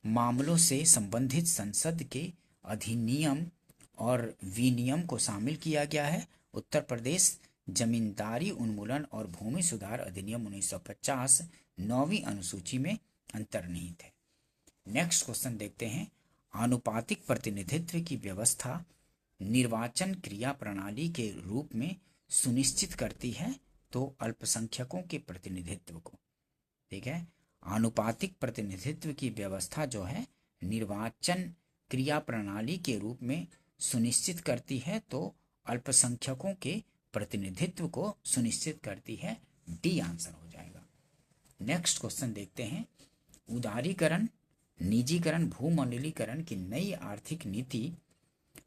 मामलों से संबंधित संसद के अधिनियम और विनियम को शामिल किया गया है। उत्तर प्रदेश जमींदारी उन्मूलन और भूमि सुधार अधिनियम 1950 9वीं अनुसूची में अंतर्निहित है। नेक्स्ट क्वेश्चन देखते हैं, आनुपातिक प्रतिनिधित्व की व्यवस्था निर्वाचन क्रिया प्रणाली के रूप में सुनिश्चित करती है, तो अल्पसंख्यकों के प्रतिनिधित्व को। ठीक है, आनुपातिक प्रतिनिधित्व की व्यवस्था जो है निर्वाचन क्रिया प्रणाली के रूप में सुनिश्चित करती है, तो अल्पसंख्यकों के प्रतिनिधित्व को सुनिश्चित करती है। डी आंसर हो जाएगा। नेक्स्ट क्वेश्चन देखते हैं, उदारीकरण, निजीकरण, भूमंडलीकरण की नई आर्थिक नीति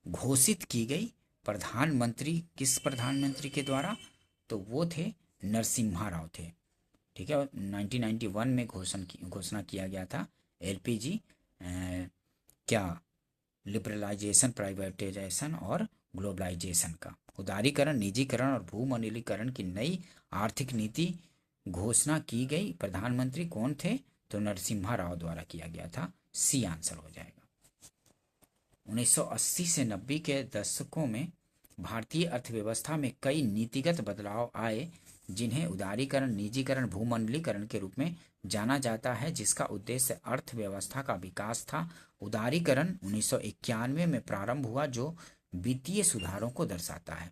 घोषित की गई प्रधानमंत्री, किस प्रधानमंत्री के द्वारा? तो वो थे नरसिम्हा राव थे। ठीक है, 1991 में घोषणा किया गया था एलपीजी क्या लिबरलाइजेशन, प्राइवेटाइजेशन और ग्लोबलाइजेशन का। उदारीकरण, निजीकरण और भूमंडलीकरण की नई आर्थिक नीति घोषणा की गई प्रधानमंत्री कौन थे? तो नरसिम्हा राव द्वारा किया गया था। सी आंसर हो जाएगा। 1980 से 90 के दशकों में भारतीय अर्थव्यवस्था में कई नीतिगत बदलाव आए जिन्हें उदारीकरण, निजीकरण, भूमंडलीकरण के रूप में जाना जाता है, जिसका उद्देश्य अर्थव्यवस्था का विकास था। उदारीकरण 1991 में प्रारंभ हुआ जो वित्तीय सुधारों को दर्शाता है।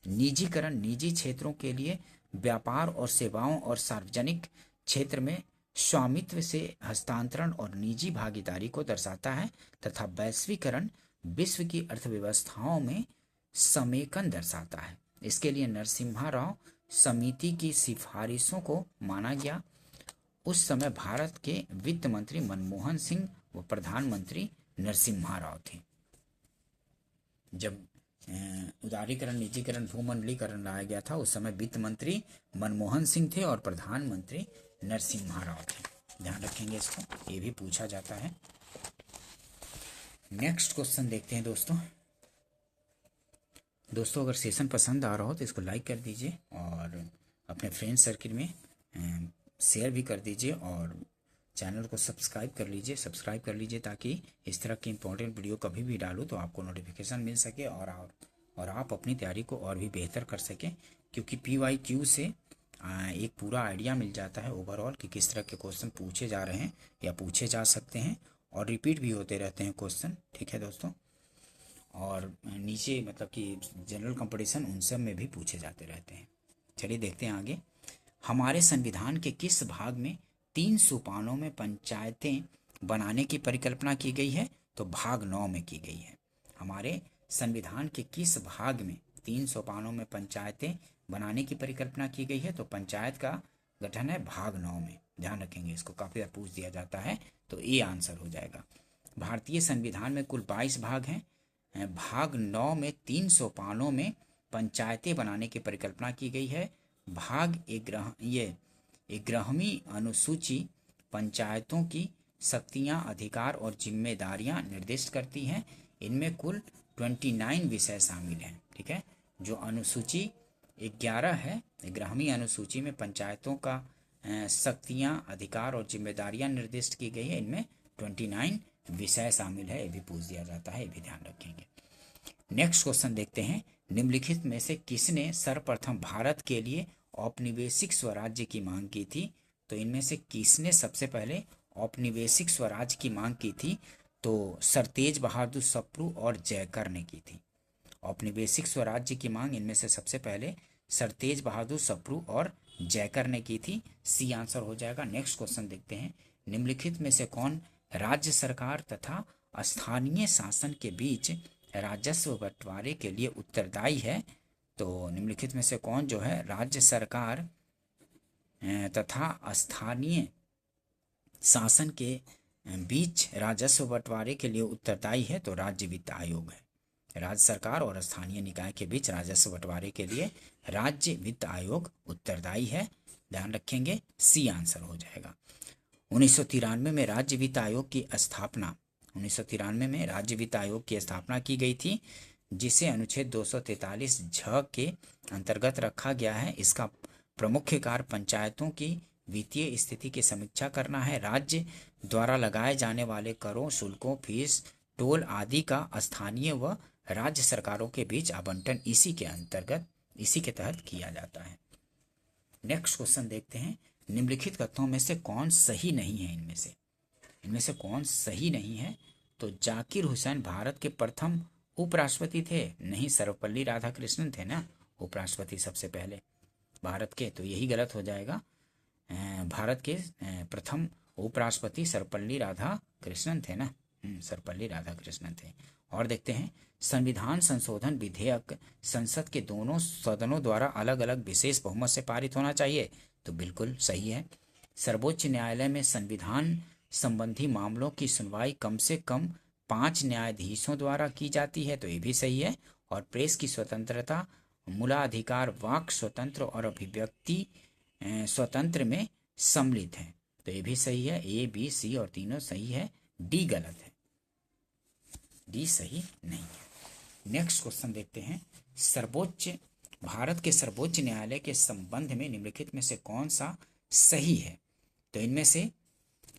निजीकरण निजी क्षेत्रों के लिए व्यापार और सेवाओं और सार्वजनिक क्षेत्र में स्वामित्व से हस्तांतरण और निजी भागीदारी को दर्शाता है, तथा वैश्वीकरण विश्व की अर्थव्यवस्थाओं में समेकन दर्शाता है। इसके लिए नरसिम्हा राव समिति की सिफारिशों को माना गया। उस समय भारत के वित्त मंत्री मनमोहन सिंह व प्रधानमंत्री नरसिम्हा राव थे। जब उदारीकरण, निजीकरण, भूमंडलीकरण लाया गया था उस समय वित्त मंत्री मनमोहन सिंह थे और प्रधानमंत्री नरसिम्हा राव थे। ध्यान रखेंगे इसको, ये भी पूछा जाता है। नेक्स्ट क्वेश्चन देखते हैं दोस्तों, दोस्तों अगर सेशन पसंद आ रहा हो तो इसको लाइक कर दीजिए और अपने फ्रेंड सर्किल में शेयर भी कर दीजिए और चैनल को सब्सक्राइब कर लीजिए ताकि इस तरह की इंपॉर्टेंट वीडियो कभी भी डालूँ तो आपको नोटिफिकेशन मिल सके और आप अपनी तैयारी को और भी बेहतर कर सकें, क्योंकि PYQ से एक पूरा आइडिया मिल जाता है ओवरऑल कि किस तरह के क्वेश्चन पूछे जा रहे हैं या पूछे जा सकते हैं और रिपीट भी होते रहते हैं क्वेश्चन। ठीक है दोस्तों, और नीचे मतलब कि जनरल कंपटीशन उन सब में भी पूछे जाते रहते हैं। चलिए देखते हैं आगे। हमारे संविधान के किस भाग में 3 सोपानों में पंचायतें बनाने की परिकल्पना की गई है? तो भाग 9 में की गई है। हमारे संविधान के किस भाग में 3 सोपानों में पंचायतें बनाने की परिकल्पना की गई है? तो पंचायत का गठन है भाग 9 में। ध्यान रखेंगे, इसको काफ़ी बार पूछ दिया जाता है, तो ये आंसर हो जाएगा। भारतीय संविधान में कुल 22 भाग हैं। भाग 9 में 3 सोपानों में पंचायतें बनाने की परिकल्पना की गई है। भाग 11वीं अनुसूची पंचायतों की शक्तियां, अधिकार और जिम्मेदारियां निर्दिष्ट करती हैं। इनमें कुल 29 विषय शामिल हैं। ठीक है, जो अनुसूची 11 है, 11वीं अनुसूची में पंचायतों का शक्तियां, अधिकार और जिम्मेदारियां निर्दिष्ट की गई है। इनमें 29 विषय शामिल है, ये भी पूछ दिया जाता है, ये भी ध्यान रखेंगे। नेक्स्ट क्वेश्चन देखते हैं। निम्नलिखित में से किसने सर्वप्रथम भारत के लिए औपनिवेशिक स्वराज्य की मांग की थी? तो इनमें से किसने सबसे पहले औपनिवेशिक स्वराज्य की मांग की थी? तो सर तेज बहादुर सप्रू और जयकर ने की थी। औपनिवेशिक स्वराज्य की मांग इनमें से सबसे पहले सर तेज बहादुर सप्रू और जयकर ने की थी। सी आंसर हो जाएगा। नेक्स्ट क्वेश्चन देखते हैं। निम्नलिखित में से कौन राज्य सरकार तथा स्थानीय शासन के बीच राजस्व बंटवारे के लिए उत्तरदायी है? तो निम्नलिखित में से कौन जो है राज्य सरकार तथा स्थानीय शासन के बीच राजस्व बंटवारे के लिए उत्तरदायी है? तो राज्य वित्त आयोग है। राज्य सरकार और स्थानीय निकाय के बीच राजस्व बंटवारे के लिए राज्य वित्त आयोग उत्तरदायी है। ध्यान रखेंगे, सी आंसर हो जाएगा। 1993 में राज्य वित्त आयोग की स्थापना 1993 में राज्य वित्त आयोग की स्थापना की गई थी, जिसे अनुच्छेद 243 झ के अंतर्गत रखा गया है। इसका प्रमुख कार्य पंचायतों की वित्तीय स्थिति की समीक्षा करना है। राज्य द्वारा लगाए जाने वाले करों, शुल्कों, फीस, टोल आदि का स्थानीय व राज्य सरकारों के बीच आवंटन इसी के तहत किया जाता है। नेक्स्ट क्वेश्चन देखते हैं। निम्नलिखित कथनों में से कौन सही नहीं है? इनमें से कौन सही नहीं है? तो जाकिर हुसैन भारत के प्रथम उपराष्ट्रपति थे? नहीं, सर्वपल्ली राधाकृष्णन थे ना उपराष्ट्रपति सबसे पहले भारत के, तो यही गलत हो जाएगा। भारत के प्रथम उपराष्ट्रपति सर्वपल्ली राधाकृष्णन थे ना, सर्वपल्ली राधाकृष्णन थे। और देखते हैं, संविधान संशोधन विधेयक संसद के दोनों सदनों द्वारा अलग अलग विशेष बहुमत से पारित होना चाहिए? तो बिल्कुल सही है। सर्वोच्च न्यायालय में संविधान संबंधी मामलों की सुनवाई कम से कम 5 न्यायाधीशों द्वारा की जाती है? तो ये भी सही है। और प्रेस की स्वतंत्रता, मूलाधिकार, वाक स्वतंत्र और अभिव्यक्ति स्वतंत्र में सम्मिलित है? तो ये भी सही है। ए, बी, सी और तीनों सही है, डी गलत है, डी सही नहीं है। नेक्स्ट क्वेश्चन देखते हैं। भारत के सर्वोच्च न्यायालय के संबंध में निम्नलिखित में से कौन सा सही है? तो इनमें से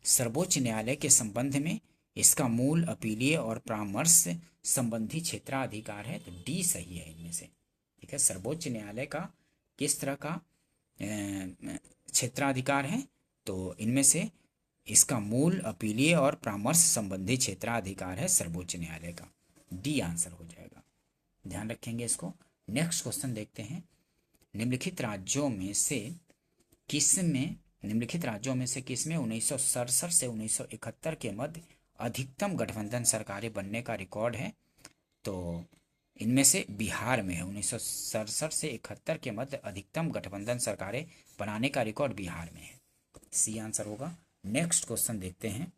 सर्वोच्च न्यायालय के संबंध में इसका मूल, अपीलीय और परामर्श संबंधी क्षेत्राधिकार है? तो डी सही है इनमें से। ठीक है, सर्वोच्च न्यायालय का किस तरह का क्षेत्राधिकार है? तो इनमें से इसका मूल, अपीलीय और परामर्श संबंधी क्षेत्राधिकार है सर्वोच्च न्यायालय का। डी आंसर हो जाएगा, ध्यान रखेंगे इसको। नेक्स्ट क्वेश्चन देखते हैं। निम्नलिखित राज्यों में से किसमें 1967 से 1971 के मध्य अधिकतम गठबंधन सरकारें बनने का रिकॉर्ड है? तो इनमें से बिहार में है। 1967 से 71 के मध्य अधिकतम गठबंधन सरकारें बनाने का रिकॉर्ड बिहार में है। सी आंसर होगा। नेक्स्ट क्वेश्चन देखते हैं।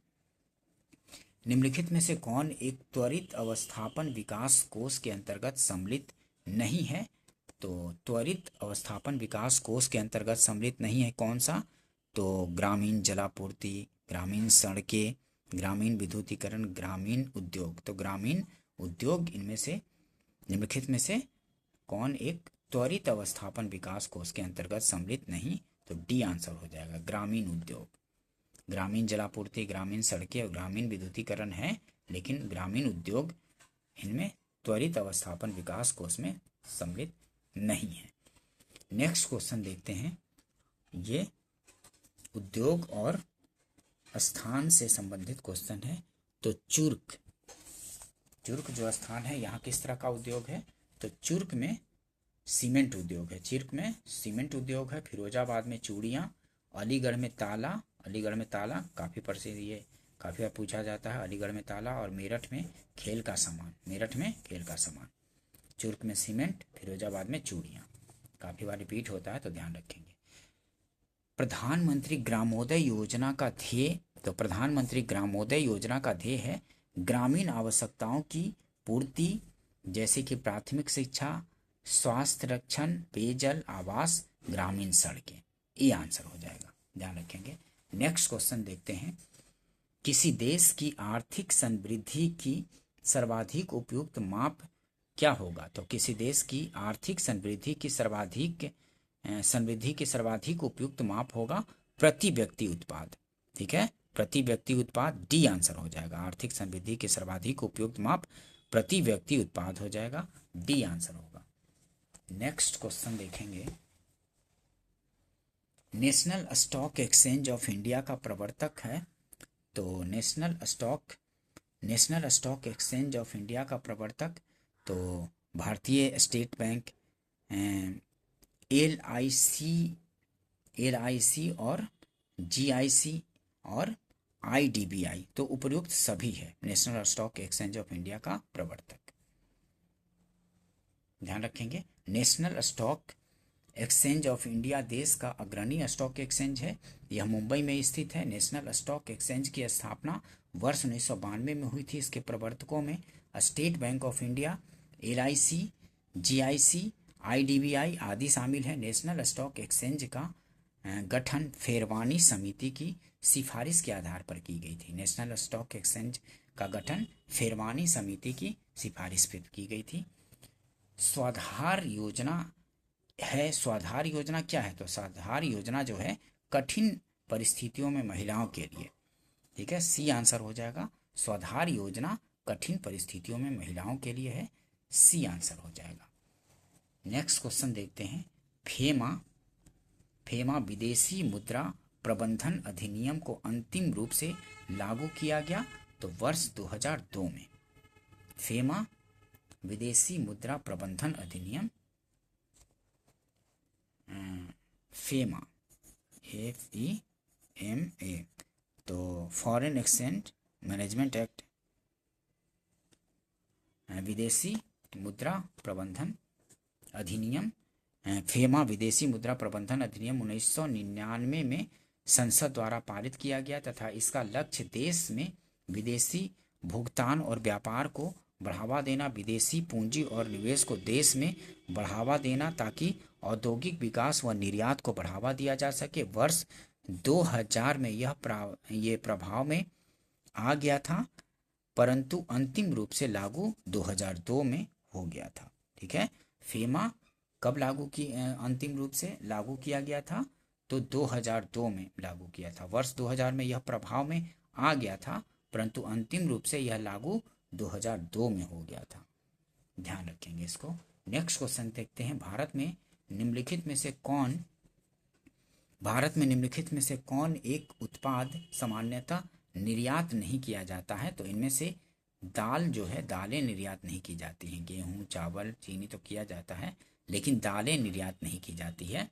निम्नलिखित में से कौन एक त्वरित अवस्थापन विकास कोष के अंतर्गत सम्मिलित नहीं है? तो त्वरित अवस्थापन विकास कोष के अंतर्गत सम्मिलित नहीं है कौन सा? तो ग्रामीण जलापूर्ति, ग्रामीण सड़कें, ग्रामीण विद्युतीकरण, ग्रामीण उद्योग। तो ग्रामीण उद्योग इनमें से निम्नलिखित में से कौन एक त्वरित अवस्थापन विकास कोष के अंतर्गत सम्मिलित नहीं? तो डी आंसर हो जाएगा, ग्रामीण उद्योग। ग्रामीण जलापूर्ति, ग्रामीण सड़कें और ग्रामीण विद्युतीकरण है, लेकिन ग्रामीण उद्योग इनमें त्वरित अवस्थापन विकास कोष में सम्मिलित नहीं है। नेक्स्ट क्वेश्चन देखते हैं, ये उद्योग और स्थान से संबंधित क्वेश्चन है। तो चुर्क जो स्थान है यहाँ किस तरह का उद्योग है? तो चुर्क में सीमेंट उद्योग है, चुर्क में सीमेंट उद्योग है। फिरोजाबाद में चूड़ियाँ, अलीगढ़ में ताला काफ़ी प्रसिद्ध, ये काफ़ी बार पूछा जाता है, अलीगढ़ में ताला, और मेरठ में खेल का सामान। चुर्क में सीमेंट, फिरोजाबाद में चूड़ियाँ, काफ़ी बार रिपीट होता है तो ध्यान रखेंगे। प्रधानमंत्री ग्रामोदय योजना का ध्येय, तो प्रधानमंत्री ग्रामोदय योजना का ध्येय है ग्रामीण आवश्यकताओं की पूर्ति, जैसे कि प्राथमिक शिक्षा, स्वास्थ्य रक्षण, पेयजल, आवास, ग्रामीण सड़कें। ये आंसर हो जाएगा, ध्यान रखेंगे। नेक्स्ट क्वेश्चन देखते हैं, किसी देश की आर्थिक समृद्धि की सर्वाधिक उपयुक्त माप क्या होगा? तो किसी देश की आर्थिक समृद्धि की सर्वाधिक उपयुक्त माप होगा प्रति व्यक्ति उत्पाद। ठीक है, प्रति व्यक्ति उत्पाद, डी आंसर हो जाएगा। आर्थिक समृद्धि के सर्वाधिक उपयुक्त माप प्रति व्यक्ति उत्पाद हो जाएगा, डी आंसर होगा। नेक्स्ट क्वेश्चन देखेंगे, national stock exchange of India का प्रवर्तक है। तो national stock exchange of India का प्रवर्तक तो भारतीय स्टेट बैंक, LIC और GIC और IDBI, तो उपयुक्त सभी है national stock exchange of India का प्रवर्तक। ध्यान रखेंगे, national stock exchange of India देश का अग्रणी स्टॉक एक्सचेंज है। यह मुंबई में स्थित है। नेशनल स्टॉक एक्सचेंज की स्थापना वर्ष 1992 में हुई थी। इसके प्रवर्तकों में state bank of India, LIC, GIC, IDBI आदि शामिल है। नेशनल स्टॉक एक्सचेंज का गठन फेरवानी समिति की सिफारिश के आधार पर की गई थी। नेशनल स्टॉक एक्सचेंज का गठन फेरवानी समिति की सिफारिश पर की गई थी। स्वाधार योजना है, स्वाधार योजना क्या है? तो स्वाधार योजना जो है कठिन परिस्थितियों में महिलाओं के लिए। ठीक है, सी आंसर हो जाएगा। स्वाधार योजना कठिन परिस्थितियों में महिलाओं के लिए है, सी आंसर हो जाएगा। नेक्स्ट क्वेश्चन देखते हैं, फेमा विदेशी मुद्रा प्रबंधन अधिनियम को अंतिम रूप से लागू किया गया तो वर्ष 2002 में। फेमा विदेशी मुद्रा प्रबंधन अधिनियम, फेमा FEMA, तो फॉरेन एक्सचेंज मैनेजमेंट एक्ट, विदेशी मुद्रा प्रबंधन अधिनियम, फेमा विदेशी मुद्रा प्रबंधन अधिनियम 1999 में संसद द्वारा पारित किया गया तथा इसका लक्ष्य देश में विदेशी भुगतान और व्यापार को बढ़ावा देना, विदेशी पूंजी और निवेश को देश में बढ़ावा देना ताकि औद्योगिक विकास व निर्यात को बढ़ावा दिया जा सके। वर्ष 2000 में ये प्रभाव में आ गया था, परंतु अंतिम रूप से लागू 2002 में हो गया था। ठीक है, फेमा कब अंतिम रूप से लागू किया गया था? तो 2002 में लागू किया था। वर्ष 2000 में यह प्रभाव में आ गया था, परंतु अंतिम रूप से यह लागू 2002 में हो गया था। ध्यान रखेंगे इसको। नेक्स्ट क्वेश्चन देखते हैं, भारत में निम्नलिखित में से कौन एक उत्पाद सामान्यतः निर्यात नहीं किया जाता है? तो इनमें से दाल जो है, दालें निर्यात नहीं की जाती हैं। गेहूं, चावल, चीनी तो किया जाता है, लेकिन दालें निर्यात नहीं की जाती है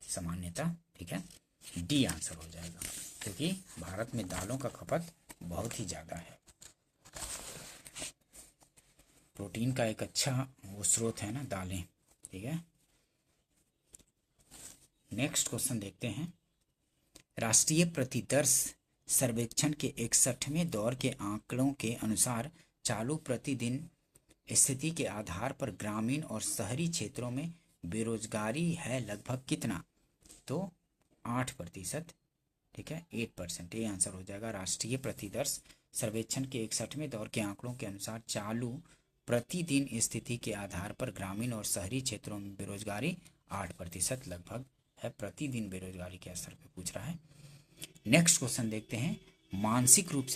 सामान्यतः। ठीक है, डी आंसर हो जाएगा, क्योंकि भारत में दालों का खपत बहुत ही ज़्यादा है। प्रोटीन का एक अच्छा वो स्रोत है ना दालें। ठीक है, नेक्स्ट क्वेश्चन देखते हैं, राष्ट्रीय प्रतिदर्श सर्वेक्षण के 61वें दौर के आंकड़ों के अनुसार चालू प्रतिदिन स्थिति के आधार पर ग्रामीण और शहरी क्षेत्रों में बेरोजगारी है लगभग कितना? तो 8%। ठीक है, 8%, ये आंसर हो जाएगा। राष्ट्रीय प्रतिदर्श सर्वेक्षण के 61वें दौर के आंकड़ों के अनुसार चालू प्रतिदिन स्थिति के आधार पर ग्रामीण और शहरी क्षेत्रों में बेरोजगारी 8% लगभग है। प्रतिदिन बेरोजगारी के असर पे पूछ रहा है। नेक्स्ट क्वेश्चन देखते हैं। मानसिक रूप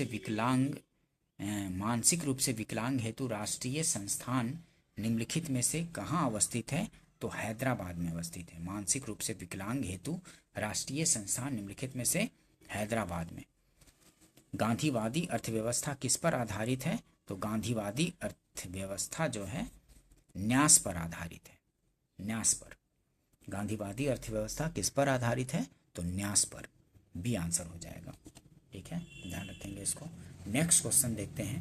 से विकलांग हेतु राष्ट्रीय संस्थान निम्नलिखित में से कहाँ अवस्थित है? तो हैदराबाद में अवस्थित है। मानसिक रूप से विकलांग हेतु राष्ट्रीय संस्थान निम्नलिखित में से हैदराबाद में। गांधीवादी अर्थव्यवस्था किस पर आधारित है? तो गांधीवादी अर्थव्यवस्था जो है न्यास पर आधारित है। न्यास पर। गांधीवादी अर्थव्यवस्था किस पर आधारित है? तो न्यास पर। बी आंसर हो जाएगा। ठीक है, ध्यान रखेंगे इसको। नेक्स्ट क्वेश्चन देखते हैं।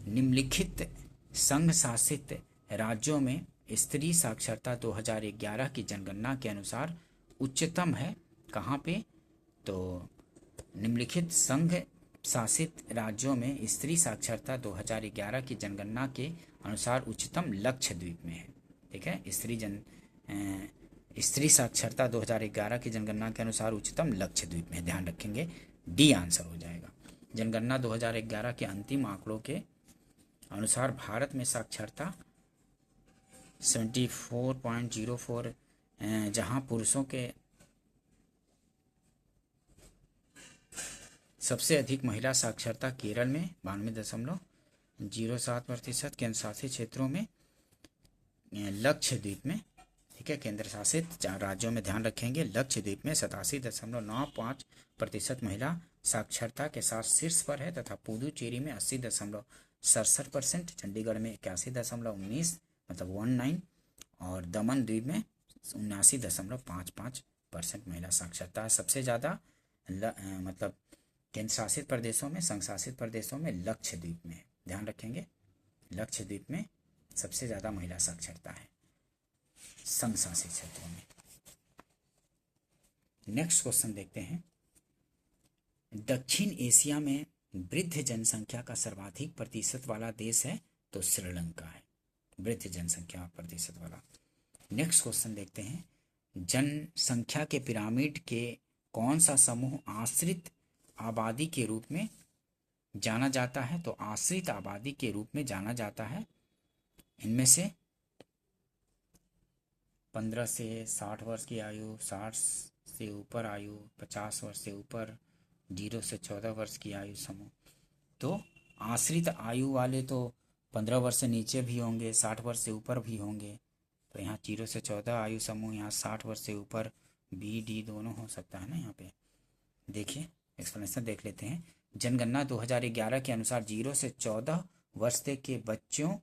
निम्नलिखित संघ शासित राज्यों में स्त्री साक्षरता 2011 की जनगणना के अनुसार उच्चतम है कहाँ पे? तो निम्नलिखित संघ शासित राज्यों में स्त्री साक्षरता 2011 की जनगणना के अनुसार उच्चतम लक्षद्वीप में है। ठीक है, स्त्री साक्षरता 2011 की जनगणना के अनुसार उच्चतम लक्षद्वीप में। ध्यान रखेंगे, डी आंसर हो जाएगा। जनगणना 2011 के अंतिम आंकड़ों के अनुसार भारत में साक्षरता 74.04, जहां पुरुषों के सबसे अधिक महिला साक्षरता केरल में 92.07%, केंद्र शासित क्षेत्रों में लक्षद्वीप में। ठीक है, केंद्र शासित राज्यों में ध्यान रखेंगे लक्षद्वीप में 87.95% महिला साक्षरता के साथ शीर्ष पर है तथा पुदुचेरी में 80.67%, चंडीगढ़ में 81.19 मतलब 19 और दमन द्वीप में 79.55% महिला साक्षरता है। सबसे ज़्यादा मतलब केंद्र शासित प्रदेशों में, संघ शासित प्रदेशों में लक्षद्वीप में। ध्यान रखेंगे लक्षद्वीप में सबसे ज़्यादा महिला साक्षरता है संघ शासित क्षेत्रों में। नेक्स्ट क्वेश्चन देखते हैं। दक्षिण एशिया में वृद्ध जनसंख्या का सर्वाधिक प्रतिशत वाला देश है? तो श्रीलंका है, वृद्ध जनसंख्या प्रतिशत वाला। नेक्स्ट क्वेश्चन देखते हैं। जनसंख्या के पिरामिड के कौन सा समूह आश्रित आबादी के रूप में जाना जाता है? तो आश्रित आबादी के रूप में जाना जाता है इनमें से 15 से 60 वर्ष की आयु, 60 से ऊपर आयु, 50 वर्ष से ऊपर, 0 से 14 वर्ष की आयु समूह। तो आश्रित आयु वाले तो 15 वर्ष से नीचे भी होंगे, 60 वर्ष से ऊपर भी होंगे। तो यहाँ 0 से 14 आयु समूह, यहाँ 60 वर्ष से ऊपर, बी डी दोनों हो सकता है ना। यहाँ पे देखिए एक्सप्लेनेशन देख लेते हैं। जनगणना 2011 के अनुसार 0 से 14 वर्ष तक के बच्चों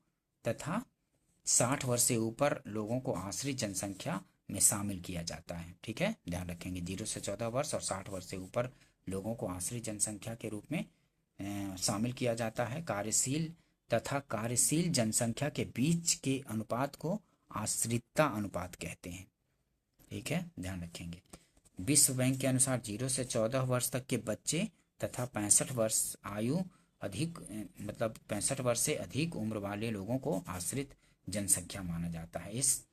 तथा 60 वर्ष से ऊपर लोगों को आश्रित जनसंख्या में शामिल किया जाता है। ठीक है, ध्यान रखेंगे 0 से 14 वर्ष और 60 वर्ष से ऊपर लोगों को आश्रित जनसंख्या के रूप में शामिल किया जाता है। कार्यशील तथा कार्यशील जनसंख्या के बीच के अनुपात को आश्रितता अनुपात कहते हैं। ठीक है, ध्यान रखेंगे। विश्व बैंक के अनुसार 0 से 14 वर्ष तक के बच्चे तथा 65 वर्ष आयु अधिक मतलब 65 वर्ष से अधिक उम्र वाले लोगों को आश्रित जनसंख्या माना जाता है। इस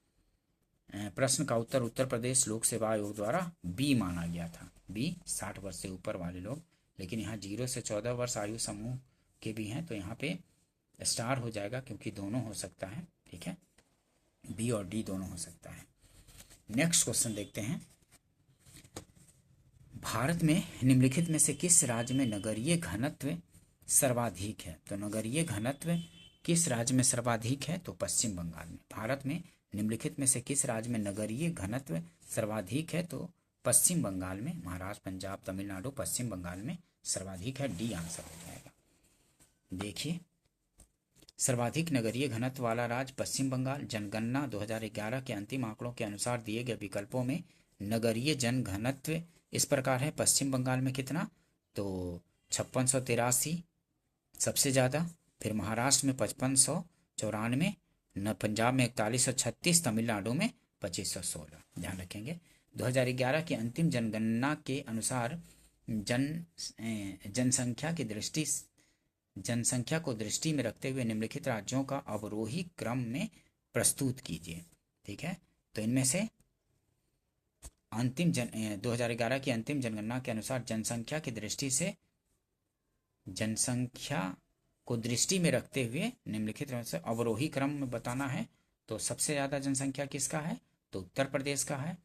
प्रश्न का उत्तर उत्तर प्रदेश लोक सेवा आयोग द्वारा बी माना गया था। बी 60 वर्ष से ऊपर वाले लोग, लेकिन यहाँ 0 से 14 वर्ष आयु समूह के भी हैं तो यहाँ पे स्टार हो जाएगा क्योंकि दोनों हो सकता है। ठीक है, बी और डी दोनों हो सकता है। नेक्स्ट क्वेश्चन देखते हैं। भारत में निम्नलिखित में से किस राज्य में नगरीय घनत्व सर्वाधिक है? तो नगरीय घनत्व किस राज्य में सर्वाधिक है? तो पश्चिम बंगाल में। भारत में निम्नलिखित में से किस राज्य में नगरीय घनत्व सर्वाधिक है? तो पश्चिम बंगाल में। महाराष्ट्र, पंजाब, तमिलनाडु, पश्चिम बंगाल में सर्वाधिक है। डी आंसर हो जाएगा। देखिए सर्वाधिक नगरीय घनत्व वाला राज्य पश्चिम बंगाल। जनगणना 2011 के अंतिम आंकड़ों के अनुसार दिए गए विकल्पों में नगरीय जन घनत्व इस प्रकार है। पश्चिम बंगाल में कितना? तो 5683 सबसे ज़्यादा, फिर महाराष्ट्र में 5594, पंजाब में 4136, तमिलनाडु में 2516। ध्यान रखेंगे 2011 की अंतिम जनगणना के अनुसार जनसंख्या को दृष्टि में रखते हुए निम्नलिखित राज्यों का अवरोही क्रम में प्रस्तुत कीजिए। ठीक है, तो इनमें से 2011 की अंतिम जनगणना के अनुसार जनसंख्या की दृष्टि से जनसंख्या को दृष्टि में रखते हुए निम्नलिखित में से अवरोही क्रम में बताना है। तो सबसे ज़्यादा जनसंख्या किसका है? तो उत्तर प्रदेश का है।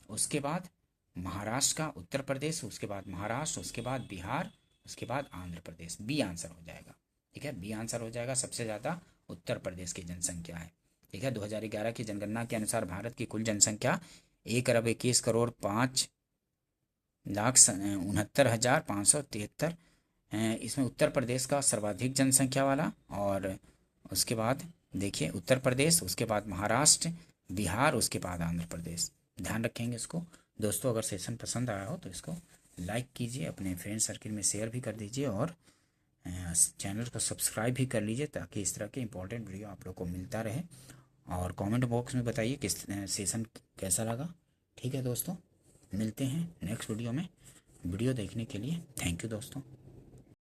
उसके बाद महाराष्ट्र का, उत्तर प्रदेश, उसके बाद महाराष्ट्र, उसके बाद बिहार, उसके बाद आंध्र प्रदेश। बी आंसर हो जाएगा। ठीक है, बी आंसर हो जाएगा। सबसे ज़्यादा उत्तर प्रदेश की जनसंख्या है। ठीक है, 2011 की जनगणना के अनुसार भारत की कुल जनसंख्या 1,21,05,69,573। इसमें उत्तर प्रदेश का सर्वाधिक जनसंख्या वाला, और उसके बाद देखिए उत्तर प्रदेश, उसके बाद महाराष्ट्र, बिहार, उसके बाद आंध्र प्रदेश। ध्यान रखेंगे इसको। दोस्तों, अगर सेशन पसंद आया हो तो इसको लाइक कीजिए, अपने फ्रेंड सर्किल में शेयर भी कर दीजिए, और चैनल को सब्सक्राइब भी कर लीजिए, ताकि इस तरह के इंपॉर्टेंट वीडियो आप लोग को मिलता रहे। और कमेंट बॉक्स में बताइए किस सेशन कैसा लगा। ठीक है दोस्तों, मिलते हैं नेक्स्ट वीडियो में। वीडियो देखने के लिए थैंक यू दोस्तों।